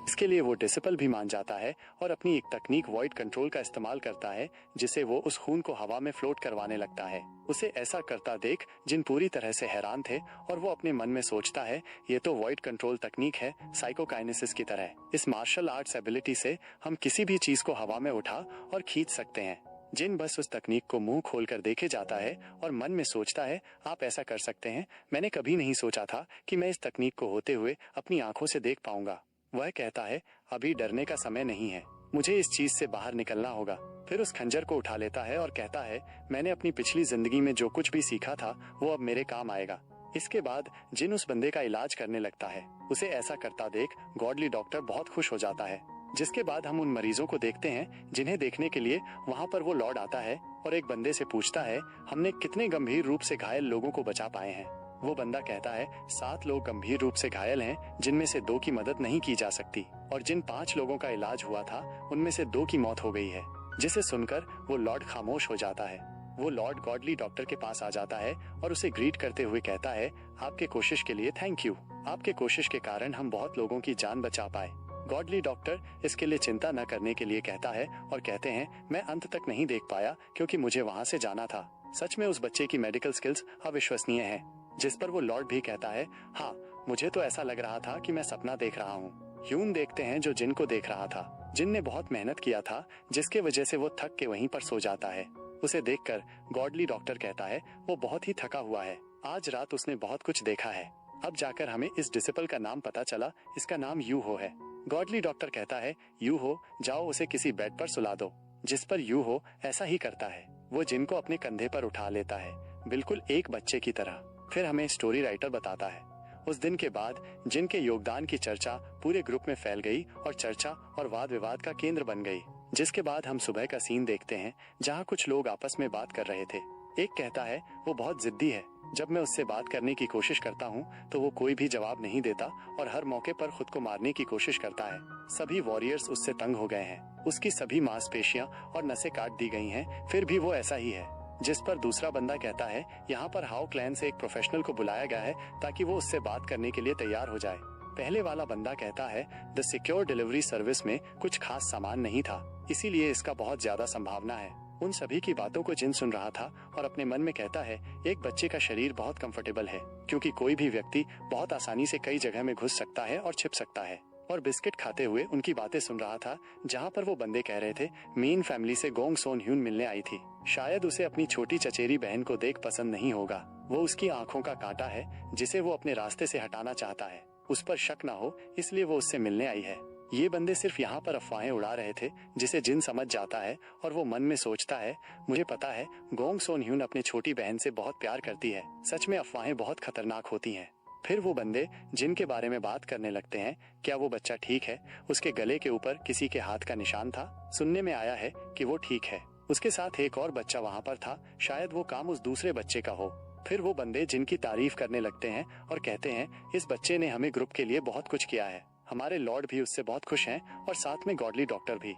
[SPEAKER 1] इसके लिए वो डिसिपल भी मान जाता है और अपनी एक तकनीक वॉइड कंट्रोल का इस्तेमाल करता है, जिसे वो उस खून को हवा में फ्लोट करवाने लगता है। उसे ऐसा करता देख जिन पूरी तरह से हैरान थे और वो अपने मन में सोचता है ये तो वॉइड कंट्रोल तकनीक है साइकोकाइनेसिस की तरह। इस मार्शल आर्ट्स एबिलिटी से हम किसी भी चीज को हवा में उठा और खींच सकते हैं। जिन बस उस तकनीक को मुंह खोलकर देखे जाता है और मन में सोचता है आप ऐसा कर सकते हैं, मैंने कभी नहीं सोचा था कि मैं इस तकनीक को होते हुए अपनी आंखों से देख पाऊंगा। वह कहता है अभी डरने का समय नहीं है, मुझे इस चीज से बाहर निकलना होगा। फिर उस खंजर को उठा लेता है और कहता है मैंने अपनी पिछली जिंदगी में जो कुछ भी सीखा था वो अब मेरे काम आएगा। इसके बाद जिन उस बंदे का इलाज करने लगता है। उसे ऐसा करता देख गॉडली डॉक्टर बहुत खुश हो जाता है। जिसके बाद हम उन मरीजों को देखते हैं जिन्हें देखने के लिए वहां पर वो लॉर्ड आता है और एक बंदे से पूछता है हमने कितने गंभीर रूप से घायल लोगों को बचा पाए हैं। वो बंदा कहता है 7 लोग गंभीर रूप से घायल हैं, जिनमें से 2 की मदद नहीं की जा सकती और जिन 5 लोगों का इलाज हुआ था उनमें से 2 की मौत हो गई है। जिसे सुनकर वो लॉर्ड खामोश हो जाता है। वो लॉर्ड गॉडली डॉक्टर के पास आ जाता है और उसे ग्रीट करते हुए कहता है आपके कोशिश के लिए थैंक यू, आपके कोशिश के कारण हम बहुत लोगों की जान बचा पाए। गॉडली डॉक्टर इसके लिए चिंता न करने के लिए कहता है और कहते हैं मैं अंत तक नहीं देख पाया क्योंकि मुझे वहां से जाना था। सच में उस बच्चे की मेडिकल स्किल्स अविश्वसनीय है। जिस पर वो लॉर्ड भी कहता है हाँ, मुझे तो ऐसा लग रहा था कि मैं सपना देख रहा हूँ। ह्यून देखते हैं जो जिन को देख रहा था। जिन ने बहुत मेहनत किया था जिसके वजह से वो थक के वहीं पर सो जाता है। उसे देखकर गॉडली डॉक्टर कहता है वो बहुत ही थका हुआ है, आज रात उसने बहुत कुछ देखा है। अब जाकर हमें इस डिसिपल का नाम पता चला, इसका नाम यू हो है। गॉडली डॉक्टर कहता है यू हो जाओ उसे किसी बेड पर सुला दो। जिस पर यू हो ऐसा ही करता है। वो जिन को अपने कंधे पर उठा लेता है, बिल्कुल एक बच्चे की तरह। फिर हमें स्टोरी राइटर बताता है उस दिन के बाद जिनके योगदान की चर्चा पूरे ग्रुप में फैल गई और चर्चा और वाद विवाद का केंद्र बन गई। जिसके बाद हम सुबह का सीन देखते हैं जहाँ कुछ लोग आपस में बात कर रहे थे। एक कहता है वो बहुत जिद्दी है, जब मैं उससे बात करने की कोशिश करता हूँ तो वो कोई भी जवाब नहीं देता और हर मौके पर खुद को मारने की कोशिश करता है। सभी वॉरियर्स उससे तंग हो गए हैं, उसकी सभी मांसपेशियां और नसें काट दी गई हैं, फिर भी वो ऐसा ही है। जिस पर दूसरा बंदा कहता है यहाँ पर हाउ क्लैन से एक प्रोफेशनल को बुलाया गया है ताकि वो उससे बात करने के लिए तैयार हो जाए। पहले वाला बंदा कहता है द सिक्योर डिलीवरी सर्विस में कुछ खास सामान नहीं था, इसीलिए इसका बहुत ज्यादा संभावना है। उन सभी की बातों को जिन सुन रहा था और अपने मन में कहता है एक बच्चे का शरीर बहुत कंफर्टेबल है, क्योंकि कोई भी व्यक्ति बहुत आसानी से कई जगह में घुस सकता है और छिप सकता है। और बिस्किट खाते हुए उनकी बातें सुन रहा था, जहाँ पर वो बंदे कह रहे थे मीन फैमिली से गोंग सोन ह्यून मिलने आई थी। शायद उसे अपनी छोटी चचेरी बहन को देख पसंद नहीं होगा। वो उसकी आंखों का कांटा है जिसे वो अपने रास्ते से हटाना चाहता है। उस पर शक ना हो इसलिए वो उससे मिलने आई है। ये बंदे सिर्फ यहाँ पर अफवाहें उड़ा रहे थे, जिसे जिन समझ जाता है और वो मन में सोचता है मुझे पता है गोंग सोन ह्यून अपनी छोटी बहन से बहुत प्यार करती है। सच में अफवाहें बहुत खतरनाक होती हैं। फिर वो बंदे जिन के बारे में बात करने लगते हैं। क्या वो बच्चा ठीक है? उसके गले के ऊपर किसी के हाथ का निशान था। सुनने में आया है कि वो ठीक है। उसके साथ एक और बच्चा वहाँ पर था, शायद वो काम उस दूसरे बच्चे का हो। फिर वो बंदे जिनकी तारीफ करने लगते हैं और कहते हैं इस बच्चे ने हमें ग्रुप के लिए बहुत कुछ किया है। हमारे लॉर्ड भी उससे बहुत खुश हैं और साथ में गॉडली डॉक्टर भी।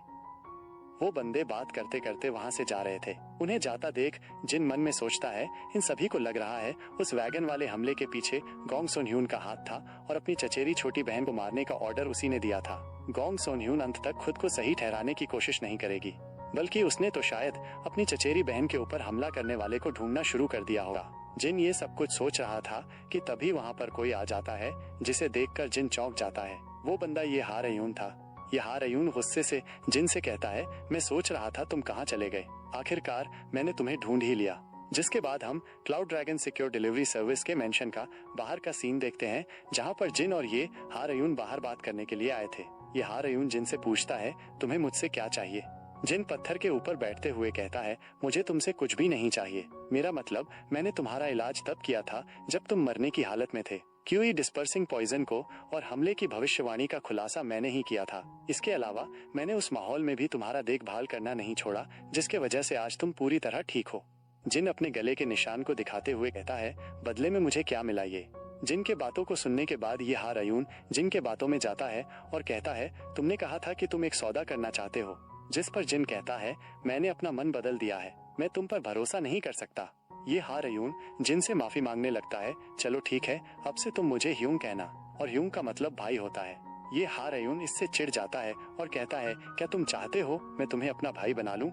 [SPEAKER 1] वो बंदे बात करते करते वहां से जा रहे थे। उन्हें जाता देख जिन मन में सोचता है इन सभी को लग रहा है उस वैगन वाले हमले के पीछे गोंग सोन ह्यून का हाथ था और अपनी चचेरी छोटी बहन को मारने का ऑर्डर उसी ने दिया था। गोंग सोन ह्यून अंत तक खुद को सही ठहराने की कोशिश नहीं करेगी, बल्कि उसने तो शायद अपनी चचेरी बहन के ऊपर हमला करने वाले को ढूंढना शुरू कर दिया होगा। जिन ये सब कुछ सोच रहा था कि तभी वहां पर कोई आ जाता है, जिसे देखकर जिन चौंक जाता है। वो बंदा ये हा रयून था। ये हा रयून गुस्से से जिन से कहता है मैं सोच रहा था तुम कहाँ चले गए, आखिरकार मैंने तुम्हें ढूंढ ही लिया। जिसके बाद हम cloud dragon secure delivery service के मेंशन का बाहर का सीन देखते हैं, जहाँ पर जिन और ये हा रयून बाहर बात करने के लिए आए थे। ये हा रयून जिन से पूछता है तुम्हें मुझसे क्या चाहिए। जिन पत्थर के ऊपर बैठते हुए कहता है मुझे तुमसे कुछ भी नहीं चाहिए। मेरा मतलब मैंने तुम्हारा इलाज तब किया था जब तुम मरने की हालत में थे। क्यूई डिस्पर्सिंग पॉइजन को और हमले की भविष्यवाणी का खुलासा मैंने ही किया था। इसके अलावा मैंने उस माहौल में भी तुम्हारा देखभाल करना नहीं छोड़ा, जिसके वजह से आज तुम पूरी तरह ठीक हो। जिन अपने गले के निशान को दिखाते हुए कहता है बदले में मुझे क्या मिला ये। जिन के बातों को सुनने के बाद ये हा रयून जिन के बातों में जाता है और कहता है तुमने कहा था कि तुम एक सौदा करना चाहते हो। जिस पर जिन कहता है मैंने अपना मन बदल दिया है, मैं तुम पर भरोसा नहीं कर सकता। ये हा रयून जिन से माफी मांगने लगता है। चलो ठीक है, अब से तुम मुझे ह्यूंग कहना, और ह्यूंग का मतलब भाई होता है। ये हा रयून इससे चिढ़ जाता है और कहता है क्या तुम चाहते हो मैं तुम्हें अपना भाई बना लूं?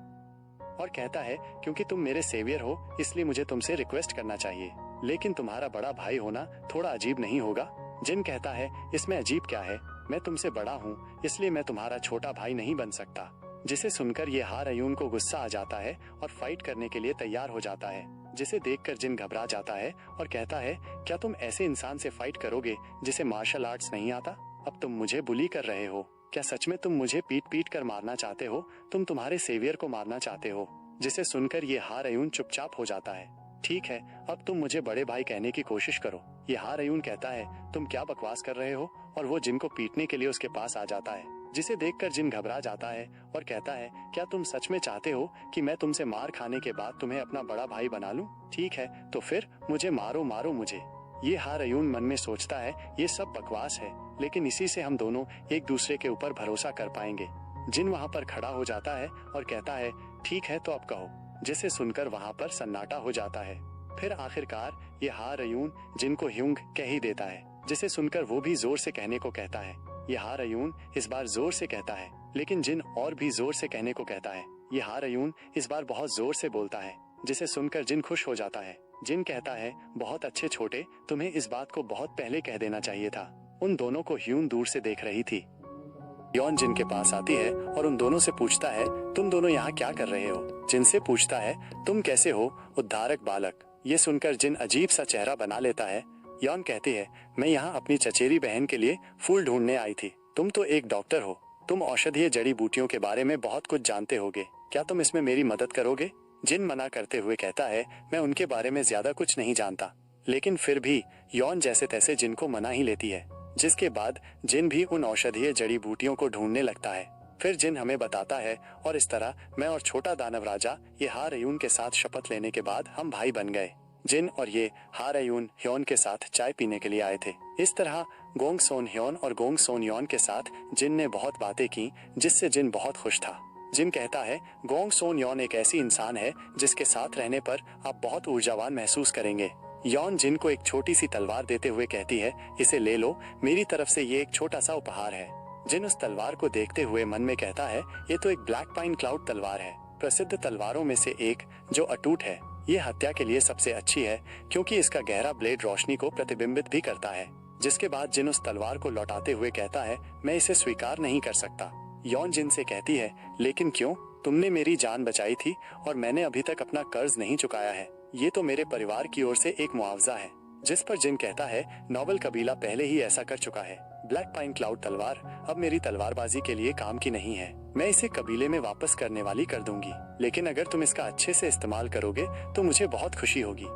[SPEAKER 1] और कहता है क्योंकि तुम मेरे सेवियर हो इसलिए मुझे तुमसे रिक्वेस्ट करना चाहिए, लेकिन तुम्हारा बड़ा भाई होना थोड़ा अजीब नहीं होगा? जिन कहता है इसमें अजीब क्या है, मैं तुमसे बड़ा हूँ इसलिए मैं तुम्हारा छोटा भाई नहीं बन सकता। जिसे सुनकर ये हा रयून को गुस्सा आ जाता है और फाइट करने के लिए तैयार हो जाता है, जिसे देखकर जिन घबरा जाता है और कहता है क्या तुम ऐसे इंसान से फाइट करोगे जिसे मार्शल आर्ट्स नहीं आता? अब तुम मुझे बुली कर रहे हो। क्या सच में तुम मुझे पीट पीट कर मारना चाहते हो? तुम तुम्हारे सेवियर को मारना चाहते हो? जिसे सुनकर ये हा रयून चुपचाप हो जाता है। ठीक है, अब तुम मुझे बड़े भाई कहने की कोशिश करो। ये हा रयून कहता है तुम क्या बकवास कर रहे हो, और वो जिन को पीटने के लिए उसके पास आ जाता है, जिसे देखकर जिन घबरा जाता है और कहता है क्या तुम सच में चाहते हो कि मैं तुमसे मार खाने के बाद तुम्हें अपना बड़ा भाई बना लूं? ठीक है तो फिर मुझे मारो मारो मुझे। ये हा रयून मन में सोचता है ये सब बकवास है, लेकिन इसी से हम दोनों एक दूसरे के ऊपर भरोसा कर पाएंगे। जिन वहाँ पर खड़ा हो जाता है और कहता है ठीक है तो अब कहो, जिसे सुनकर वहाँ पर सन्नाटा हो जाता है। फिर आखिरकार ये हा रयून जिनको ह्यूंग कह ही देता है, जिसे सुनकर वो भी जोर से कहने को कहता है। ये हा रयून इस बार जोर से कहता है, लेकिन जिन और भी जोर से कहने को कहता है। ये हा रयून इस बार बहुत जोर से बोलता है, जिसे सुनकर जिन खुश हो जाता है। जिन कहता है बहुत अच्छे छोटे, तुम्हें इस बात को बहुत पहले कह देना चाहिए था। उन दोनों को ह्यून दूर से देख रही थी। यौन जिन के पास आती है और उन दोनों से पूछता है तुम दोनों यहाँ क्या कर रहे हो? जिन से पूछता है तुम कैसे हो उद्धारक बालक? ये सुनकर जिन अजीब सा चेहरा बना लेता है। यौन कहती है मैं यहाँ अपनी चचेरी बहन के लिए फूल ढूंढने आई थी। तुम तो एक डॉक्टर हो, तुम औषधीय जड़ी बूटियों के बारे में बहुत कुछ जानते होगे, क्या तुम इसमें मेरी मदद करोगे? जिन मना करते हुए कहता है मैं उनके बारे में ज्यादा कुछ नहीं जानता, लेकिन फिर भी यौन जैसे तैसे जिन को मना ही लेती है। जिसके बाद जिन भी उन औषधीय जड़ी बूटियों को ढूंढने लगता है। फिर जिन हमें बताता है और इस तरह मैं और छोटा दानव राजा ये हा रयून के साथ शपथ लेने के बाद हम भाई बन गए। जिन और ये हा रयून ह्योन के साथ चाय पीने के लिए आए थे। इस तरह गोंग सोन ह्योन और गोंग सोन यौन के साथ जिन ने बहुत बातें की, जिससे जिन बहुत खुश था। जिन कहता है गोंग सोन यौन एक ऐसी इंसान है जिसके साथ रहने पर आप बहुत ऊर्जावान महसूस करेंगे। यौन जिन को एक छोटी सी तलवार देते हुए कहती है इसे ले लो, मेरी तरफ से ये एक छोटा सा उपहार है। जिन उस तलवार को देखते हुए मन में कहता है ये तो एक ब्लैक पाइन क्लाउड तलवार है। प्रसिद्ध तलवारों में से एक जो अटूट है। ये हत्या के लिए सबसे अच्छी है क्योंकि इसका गहरा ब्लेड रोशनी को प्रतिबिंबित भी करता है। जिसके बाद जिन उस तलवार को लौटाते हुए कहता है, मैं इसे स्वीकार नहीं कर सकता। यौन जिन से कहती है, लेकिन क्यों? तुमने मेरी जान बचाई थी और मैंने अभी तक अपना कर्ज नहीं चुकाया है। ये तो मेरे परिवार की ओर से एक मुआवजा है। जिस पर जिन कहता है, नोबल कबीला पहले ही ऐसा कर चुका है। ब्लैक पाइन क्लाउड तलवार अब मेरी तलवारबाजी के लिए काम की नहीं है। मैं इसे कबीले में वापस करने वाली कर दूंगी, लेकिन अगर तुम इसका अच्छे से इस्तेमाल करोगे तो मुझे बहुत खुशी होगी।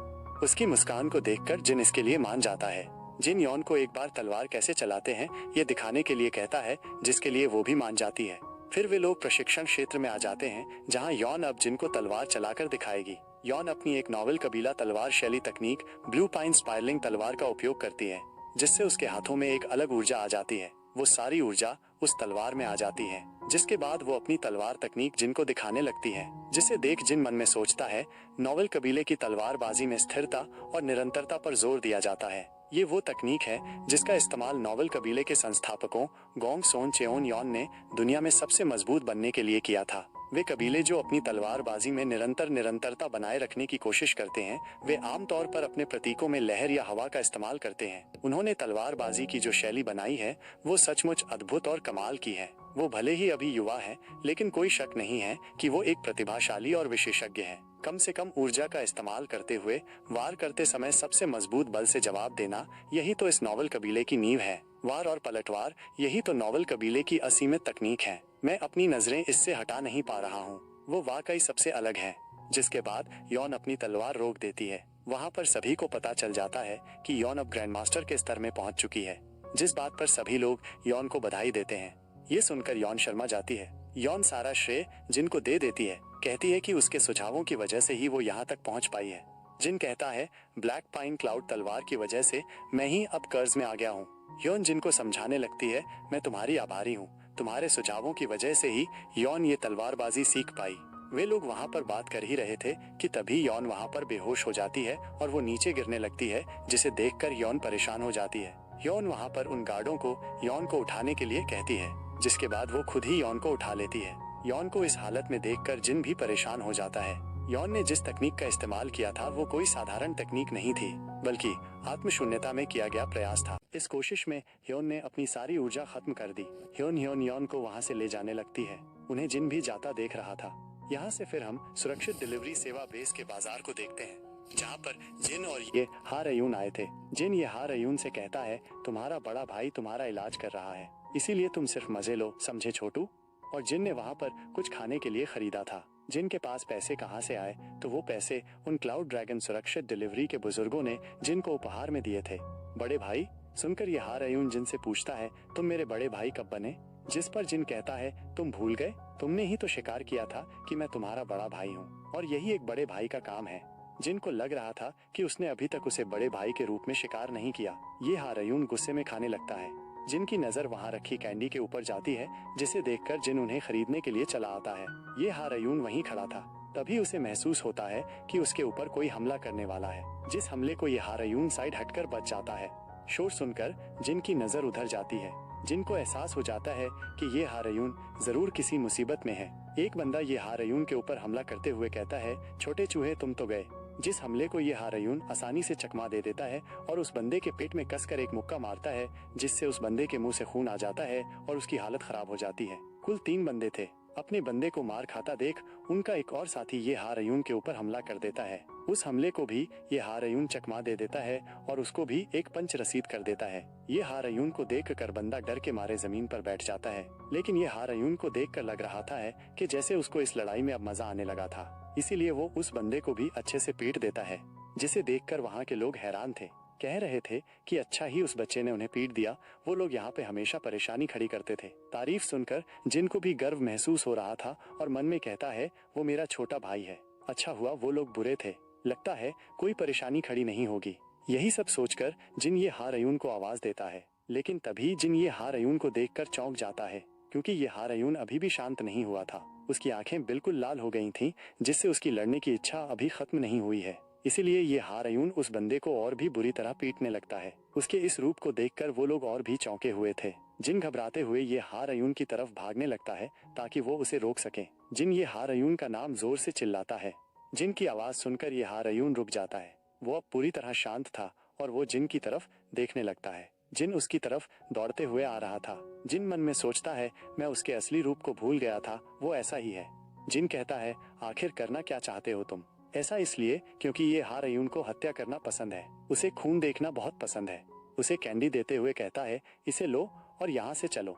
[SPEAKER 1] उसकी मुस्कान को देखकर जिन इसके लिए मान जाता है। जिन यौन को एक बार तलवार कैसे चलाते हैं ये दिखाने के लिए कहता है, जिसके लिए वो भी मान जाती है। फिर वे लोग प्रशिक्षण क्षेत्र में आ जाते हैं जहाँ यौन अब जिन को तलवार चलाकर दिखाएगी। यौन अपनी एक नोवेल कबीला तलवार शैली तकनीक ब्लू पाइन स्पायरलिंग तलवार का उपयोग करती है, जिससे उसके हाथों में एक अलग ऊर्जा आ जाती है। वो सारी ऊर्जा उस तलवार में आ जाती है, जिसके बाद वो अपनी तलवार तकनीक जिन को दिखाने लगती है, जिसे देख जिन मन में सोचता है, नोवेल कबीले की तलवारबाजी में स्थिरता और निरंतरता पर जोर दिया जाता है। ये वो तकनीक है जिसका इस्तेमाल नोवेल कबीले के संस्थापकों गोंग सोन चेओन यौन ने दुनिया में सबसे मजबूत बनने के लिए किया था। वे कबीले जो अपनी तलवारबाजी में निरंतरता बनाए रखने की कोशिश करते हैं, वे आमतौर पर अपने प्रतीकों में लहर या हवा का इस्तेमाल करते हैं। उन्होंने तलवारबाजी की जो शैली बनाई है वो सचमुच अद्भुत और कमाल की है। वो भले ही अभी युवा है, लेकिन कोई शक नहीं है कि वो एक प्रतिभाशाली और विशेषज्ञ है। कम से कम ऊर्जा का इस्तेमाल करते हुए वार करते समय सबसे मजबूत बल से जवाब देना, यही तो इस नोवेल कबीले की नींव है। वार और पलटवार, यही तो नोवेल कबीले की असीमित तकनीक है। मैं अपनी नजरें इससे हटा नहीं पा रहा हूँ। वो वाकई सबसे अलग है। जिसके बाद यौन अपनी तलवार रोक देती है। वहाँ पर सभी को पता चल जाता है कि यौन अब ग्रैंड मास्टर के स्तर में पहुंच चुकी है, जिस बात पर सभी लोग यौन को बधाई देते हैं। ये सुनकर यौन शर्मा जाती है। यौन सारा श्रेय जिन को दे देती है, कहती है कि उसके सुझावों की वजह से ही वो यहाँ तक पहुँच पाई है। जिन कहता है, ब्लैक पाइन क्लाउड तलवार की वजह से मैं ही अब कर्ज में आ गया हूँ। यौन जिन को समझाने लगती है, मैं तुम्हारी आभारी हूँ। तुम्हारे सुझावों की वजह से ही यौन ये तलवारबाजी सीख पाई। वे लोग वहाँ पर बात कर ही रहे थे कि तभी यौन वहाँ पर बेहोश हो जाती है और वो नीचे गिरने लगती है, जिसे देखकर यौन परेशान हो जाती है। यौन वहाँ पर उन गार्डों को यौन को उठाने के लिए कहती है, जिसके बाद वो खुद ही यौन को उठा लेती है। यौन को इस हालत में देखकर जिन भी परेशान हो जाता है। यौन ने जिस तकनीक का इस्तेमाल किया था वो कोई साधारण तकनीक नहीं थी, बल्कि आत्मशून्यता में किया गया प्रयास था। इस कोशिश में ह्योन ने अपनी सारी ऊर्जा खत्म कर दी। ह्योन यौन को वहाँ से ले जाने लगती है। उन्हें जिन भी जाता देख रहा था। यहाँ से फिर हम सुरक्षित डिलीवरी सेवा बेस के बाजार को देखते हैं, जहाँ पर जिन और ये हारयून आए थे। जिन ये हारयून से कहता है, तुम्हारा बड़ा भाई तुम्हारा इलाज कर रहा है, इसीलिए तुम सिर्फ मजे लो, समझे छोटू। और जिन ने वहाँ पर कुछ खाने के लिए खरीदा था। जिन के पास पैसे कहाँ से आए, तो वो पैसे उन क्लाउड ड्रैगन सुरक्षित डिलीवरी के बुजुर्गों ने जिन को उपहार में दिए थे। बड़े भाई सुनकर ये हारयून जिन से पूछता है, तुम मेरे बड़े भाई कब बने? जिस पर जिन कहता है, तुम भूल गए, तुमने ही तो शिकार किया था कि मैं तुम्हारा बड़ा भाई हूँ और यही एक बड़े भाई का काम है। जिन को लग रहा था कि उसने अभी तक उसे बड़े भाई के रूप में शिकार नहीं किया। ये हारयून गुस्से में खाने लगता है। जिन की नजर वहाँ रखी कैंडी के ऊपर जाती है, जिसे देखकर जिन उन्हें खरीदने के लिए चला आता है। ये हारयून वहीं खड़ा था। तभी उसे महसूस होता है कि उसके ऊपर कोई हमला करने वाला है। जिस हमले को ये हारयून साइड हटकर बच जाता है। शोर सुनकर जिन की नजर उधर जाती है। जिन को एहसास हो जाता है कि ये हारयून जरूर किसी मुसीबत में है। एक बंदा ये हारयून के ऊपर हमला करते हुए कहता है, छोटे चूहे तुम तो गए। जिस हमले को ये हारयून आसानी से चकमा दे देता है और उस बंदे के पेट में कसकर एक मुक्का मारता है, जिससे उस बंदे के मुंह से खून आ जाता है और उसकी हालत खराब हो जाती है। कुल 3 बंदे थे। अपने बंदे को मार खाता देख उनका एक और साथी ये हारयून के ऊपर हमला कर देता है। उस हमले को भी ये हारयून चकमा दे देता है और उसको भी एक पंच रसीद कर देता है। ये हारयून को देख कर बंदा डर के मारे जमीन पर बैठ जाता है, लेकिन ये हारयून को देख कर लग रहा था कि जैसे उसको इस लड़ाई में अब मजा आने लगा था, इसीलिए वो उस बंदे को भी अच्छे से पीट देता है, जिसे देखकर वहाँ के लोग हैरान थे। कह रहे थे कि अच्छा ही उस बच्चे ने उन्हें पीट दिया, वो लोग यहाँ पे हमेशा परेशानी खड़ी करते थे। तारीफ सुनकर जिनको भी गर्व महसूस हो रहा था और मन में कहता है, वो मेरा छोटा भाई है। अच्छा हुआ वो लोग बुरे थे, लगता है कोई परेशानी खड़ी नहीं होगी। यही सब सोचकर जिन ये हारयून को आवाज देता है, लेकिन तभी जिन ये हारयून को देखकर चौंक जाता है, क्योंकि ये हारयून अभी भी शांत नहीं हुआ था। उसकी आंखें बिल्कुल लाल हो गई थीं, जिससे उसकी लड़ने की इच्छा अभी खत्म नहीं हुई है। इसीलिए ये हारयून उस बंदे को और भी बुरी तरह पीटने लगता है। उसके इस रूप को देखकर वो लोग और भी चौंके हुए थे। जिन घबराते हुए ये हार अयून की तरफ भागने लगता है ताकि वो उसे रोक सके। जिन ये हार अयून का नाम जोर से चिल्लाता है। जिन की आवाज सुनकर ये हार अयून रुक जाता है। वो अब पूरी तरह शांत था और वो जिन की तरफ देखने लगता है। जिन उसकी तरफ दौड़ते हुए आ रहा था। जिन मन में सोचता है मैं उसके असली रूप को भूल गया था, वो ऐसा ही है। जिन कहता है आखिर करना क्या चाहते हो तुम? ऐसा इसलिए क्योंकि ये हार अयून को हत्या करना पसंद है। उसे खून देखना बहुत पसंद है। उसे कैंडी देते हुए कहता है इसे लो और यहाँ से चलो।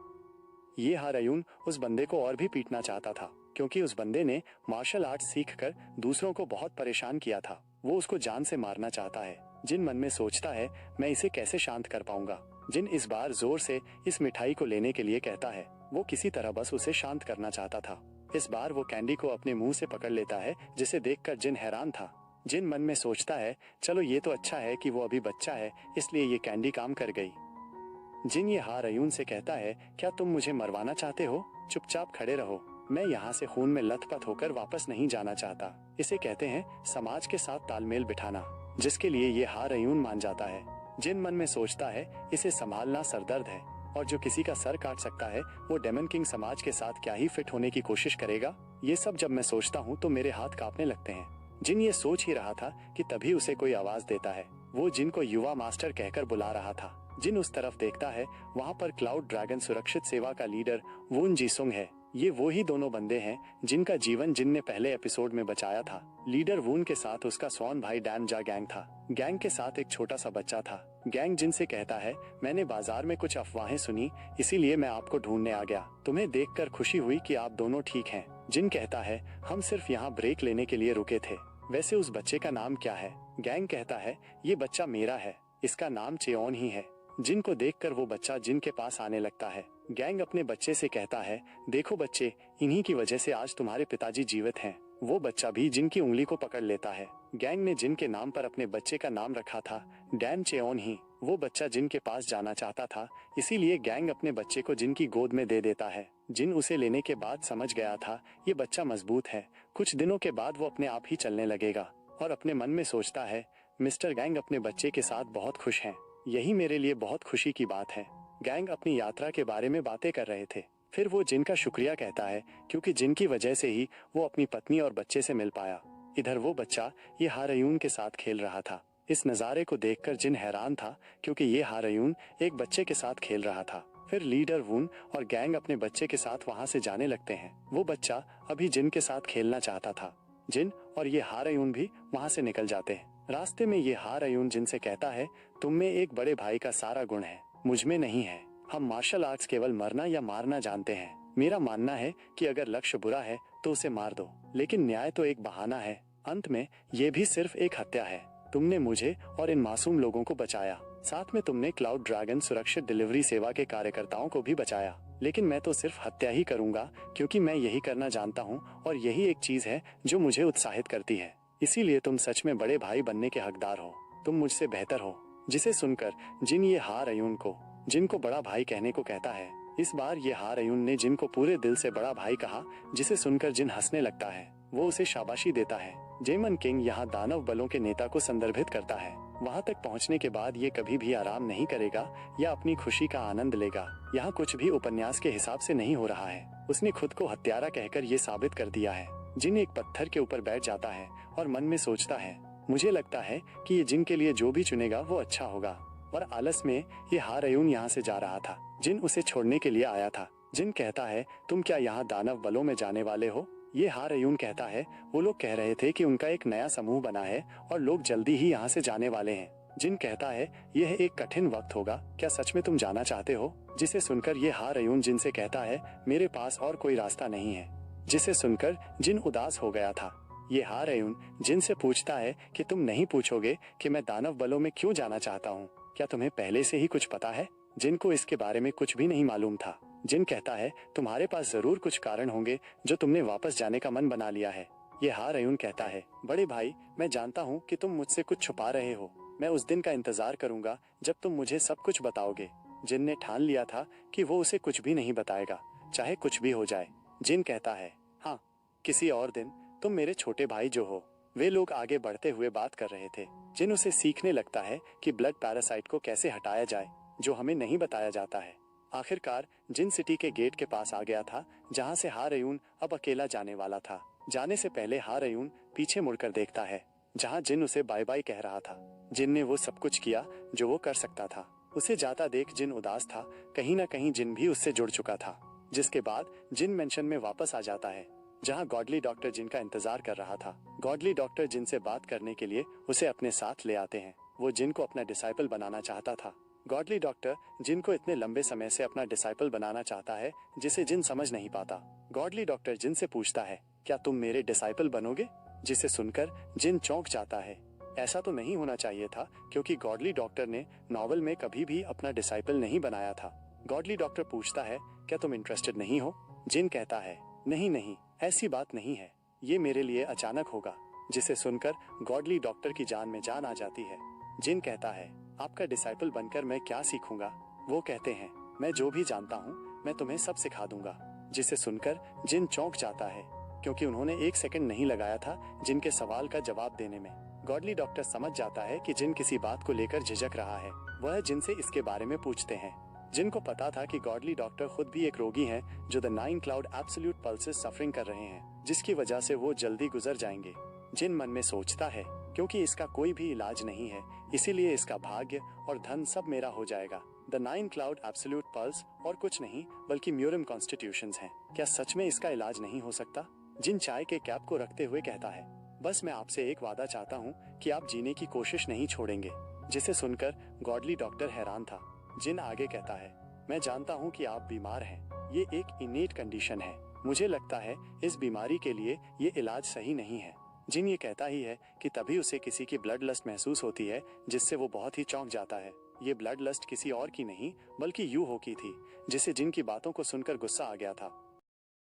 [SPEAKER 1] ये हार अयून उस बंदे को और भी पीटना चाहता था क्योंकि उस बंदे ने मार्शल आर्ट सीखकर दूसरों को बहुत परेशान किया था। वो उसको जान से मारना चाहता है। जिन मन में सोचता है मैं इसे कैसे शांत कर पाऊंगा। जिन इस बार जोर से इस मिठाई को लेने के लिए कहता है। वो किसी तरह बस उसे शांत करना चाहता था। इस बार वो कैंडी को अपने मुंह से पकड़ लेता है जिसे देखकर जिन हैरान था। जिन मन में सोचता है चलो ये तो अच्छा है कि वो अभी बच्चा है, इसलिए ये कैंडी काम कर गई। जिन ये हार अयून से कहता है क्या तुम मुझे मरवाना चाहते हो? चुपचाप खड़े रहो, मैं यहाँ से खून में लथपथ होकर वापस नहीं जाना चाहता। इसे कहते हैं समाज के साथ तालमेल बिठाना, जिसके लिए ये हार अयून मान जाता है। जिन मन में सोचता है इसे संभालना सरदर्द है और जो किसी का सर काट सकता है वो डेमन किंग समाज के साथ क्या ही फिट होने की कोशिश करेगा। ये सब जब मैं सोचता हूँ तो मेरे हाथ कांपने लगते हैं। जिन ये सोच ही रहा था कि तभी उसे कोई आवाज देता है। वो जिन को युवा मास्टर कहकर बुला रहा था। जिन उस तरफ देखता है वहाँ पर क्लाउड ड्रैगन सुरक्षित सेवा का लीडर वून जीसुंग है। ये वो ही दोनों बंदे हैं जिनका जीवन जिन ने पहले एपिसोड में बचाया था। लीडर वून के साथ उसका स्वॉन भाई डैन जा गैंग था। गैंग के साथ एक छोटा सा बच्चा था। गैंग जिन से कहता है मैंने बाजार में कुछ अफवाहें सुनी, इसीलिए मैं आपको ढूंढने आ गया। तुम्हें देखकर खुशी हुई कि आप दोनों ठीक हैं। जिन कहता है हम सिर्फ यहाँ ब्रेक लेने के लिए रुके थे। वैसे उस बच्चे का नाम क्या है? गैंग कहता है ये बच्चा मेरा है, इसका नाम चेओन ही है। जिन को देखकर वो बच्चा जिन के पास आने लगता है। गैंग अपने बच्चे से कहता है देखो बच्चे, इन्हीं की वजह से आज तुम्हारे पिताजी जीवित हैं। वो बच्चा भी जिन की उंगली को पकड़ लेता है। गैंग ने जिन के नाम पर अपने बच्चे का नाम रखा था डैन चेओन ही। वो बच्चा जिन के पास जाना चाहता था, इसीलिए गैंग अपने बच्चे को जिन की गोद में दे देता है। जिन उसे लेने के बाद समझ गया था ये बच्चा मजबूत है, कुछ दिनों के बाद वो अपने आप ही चलने लगेगा। और अपने मन में सोचता है मिस्टर गैंग अपने बच्चे के साथ बहुत खुश हैं, यही मेरे लिए बहुत खुशी की बात है। गैंग अपनी यात्रा के बारे में बातें कर रहे थे। फिर वो जिन का शुक्रिया कहता है क्योंकि जिन की वजह से ही वो अपनी पत्नी और बच्चे से मिल पाया। इधर वो बच्चा ये हार अयून के साथ खेल रहा था। इस नज़ारे को देखकर जिन हैरान था क्योंकि ये हार अयून एक बच्चे के साथ खेल रहा था। फिर लीडर वून और गैंग अपने बच्चे के साथ वहाँ से जाने लगते हैं। वो बच्चा अभी जिन के साथ खेलना चाहता था। जिन और ये हार अयून भी वहाँ से निकल जाते हैं। रास्ते में ये हार अयून जिन से कहता है तुम में एक बड़े भाई का सारा गुण है, मुझ में नहीं है। हम मार्शल आर्ट्स केवल मरना या मारना जानते हैं। मेरा मानना है कि अगर लक्ष्य बुरा है तो उसे मार दो, लेकिन न्याय तो एक बहाना है। अंत में ये भी सिर्फ एक हत्या है। तुमने मुझे और इन मासूम लोगों को बचाया, साथ में तुमने क्लाउड ड्रैगन सुरक्षित डिलीवरी सेवा के कार्यकर्ताओं को भी बचाया, लेकिन मैं तो सिर्फ हत्या ही करूंगा क्योंकि मैं यही करना जानता हूँ और यही एक चीज है जो मुझे उत्साहित करती है। इसीलिए तुम सच में बड़े भाई बनने के हकदार हो, तुम मुझसे बेहतर हो। जिसे सुनकर जिन ये हार अयून को जिन को बड़ा भाई कहने को कहता है। इस बार ये हार अयून ने जिन को पूरे दिल से बड़ा भाई कहा, जिसे सुनकर जिन हंसने लगता है। वो उसे शाबाशी देता है। डेमन किंग यहाँ दानव बलों के नेता को संदर्भित करता है। वहाँ तक पहुँचने के बाद ये कभी भी आराम नहीं करेगा या अपनी खुशी का आनंद लेगा। यहाँ कुछ भी उपन्यास के हिसाब से नहीं हो रहा है। उसने खुद को हत्यारा कहकर ये साबित कर दिया है। जिन एक पत्थर के ऊपर बैठ जाता है और मन में सोचता है मुझे लगता है कि ये जिन के लिए जो भी चुनेगा वो अच्छा होगा। और आलस में ये हार अयून यहाँ से जा रहा था। जिन उसे छोड़ने के लिए आया था। जिन कहता है तुम क्या यहाँ दानव बलों में जाने वाले हो? ये हार अयून कहता है वो लोग कह रहे थे कि उनका एक नया समूह बना है और लोग जल्दी ही यहाँ से जाने वाले हैं। जिन कहता है यह एक कठिन वक्त होगा, क्या सच में तुम जाना चाहते हो? जिसे सुनकर ये हार अयून जिन से कहता है मेरे पास और कोई रास्ता नहीं है। जिसे सुनकर जिन उदास हो गया था। ये हार अयून जिन से पूछता है कि तुम नहीं पूछोगे कि मैं दानव बलों में क्यों जाना चाहता हूँ, क्या तुम्हें पहले से ही कुछ पता है? जिन को इसके बारे में कुछ भी नहीं मालूम था। जिन कहता है तुम्हारे पास जरूर कुछ कारण होंगे जो तुमने वापस जाने का मन बना लिया है। ये हार अयून कहता है बड़े भाई, मैं जानता हूँ कि तुम मुझसे कुछ छुपा रहे हो। मैं उस दिन का इंतजार करूंगा जब तुम मुझे सब कुछ बताओगे। जिन ने ठान लिया था कि वो उसे कुछ भी नहीं बताएगा, चाहे कुछ भी हो जाए। जिन कहता है हाँ, किसी और दिन तुम मेरे छोटे भाई जो हो। वे लोग आगे बढ़ते हुए बात कर रहे थे। जिन उसे सीखने लगता है कि ब्लड पैरासाइट को कैसे हटाया जाए, जो हमें नहीं बताया जाता है। आखिरकार जिन सिटी के गेट के पास आ गया था जहां से हा रयून अब अकेला जाने वाला था। जाने से पहले हा रयून पीछे मुड़कर देखता है जहां जिन उसे बाय बाय कह रहा था। जिन ने वो सब कुछ किया जो वो कर सकता था। उसे जाता देख जिन उदास था। कहीं ना कहीं जिन भी उससे जुड़ चुका था। जिसके बाद जिन मेंशन में वापस आ जाता है जहां गॉडली डॉक्टर जिन का इंतजार कर रहा था। गॉडली डॉक्टर जिन से बात करने के लिए उसे अपने साथ ले आते हैं। वो जिन को अपना डिसाइपल बनाना चाहता था। गॉडली डॉक्टर जिन को इतने लंबे समय से अपना डिसाइपल बनाना चाहता है जिसे जिन समझ नहीं पाता। गॉडली डॉक्टर जिन से पूछता है, क्या तुम मेरे डिसाइपल बनोगे? जिसे सुनकर जिन चौंक जाता है। ऐसा तो नहीं होना चाहिए था क्योंकि गॉडली डॉक्टर ने नॉवल में कभी भी अपना डिसाइपल नहीं बनाया था। गॉडली डॉक्टर पूछता है, क्या तुम इंटरेस्टेड नहीं हो? जिन कहता है, नहीं नहीं, ऐसी बात नहीं है, ये मेरे लिए अचानक होगा। जिसे सुनकर गॉडली डॉक्टर की जान में जान आ जाती है। जिन कहता है, आपका डिसाइपल बनकर मैं क्या सीखूंगा? वो कहते हैं, मैं जो भी जानता हूँ मैं तुम्हें सब सिखा दूंगा। जिसे सुनकर जिन चौंक जाता है क्योंकि उन्होंने एक सेकंड नहीं लगाया था जिनके सवाल का जवाब देने में। गॉडली डॉक्टर समझ जाता है कि जिन किसी बात को लेकर झिझक रहा है। वह जिन से इसके बारे में पूछते हैं। जिन को पता था कि गॉडली डॉक्टर खुद भी एक रोगी हैं जो the 9 cloud absolute pulses suffering कर रहे हैं, जिसकी वजह से वो जल्दी गुजर जाएंगे। जिन मन में सोचता है, क्योंकि इसका कोई भी इलाज नहीं है इसीलिए इसका भाग्य और धन सब मेरा हो जाएगा। द 9 क्लाउड एब्सोल्यूट पल्स और कुछ नहीं बल्कि म्यूरम कॉन्स्टिट्यूशंस हैं। क्या सच में इसका इलाज नहीं हो सकता? जिन चाय के कैप को रखते हुए कहता है, बस मैं आपसे एक वादा चाहता हूँ कि आप जीने की कोशिश नहीं छोड़ेंगे। जिसे सुनकर गॉडली डॉक्टर हैरान था। जिन आगे कहता है, मैं जानता हूँ कि आप बीमार हैं। ये एक इनेट कंडीशन है। मुझे लगता है इस बीमारी के लिए ये इलाज सही नहीं है। जिन ये कहता ही है कि तभी उसे किसी की ब्लड लस्ट महसूस होती है जिससे वो बहुत ही चौंक जाता है। ये ब्लड लस्ट किसी और की नहीं बल्कि यू हो की थी। जिसे जिन की बातों को सुनकर गुस्सा आ गया था।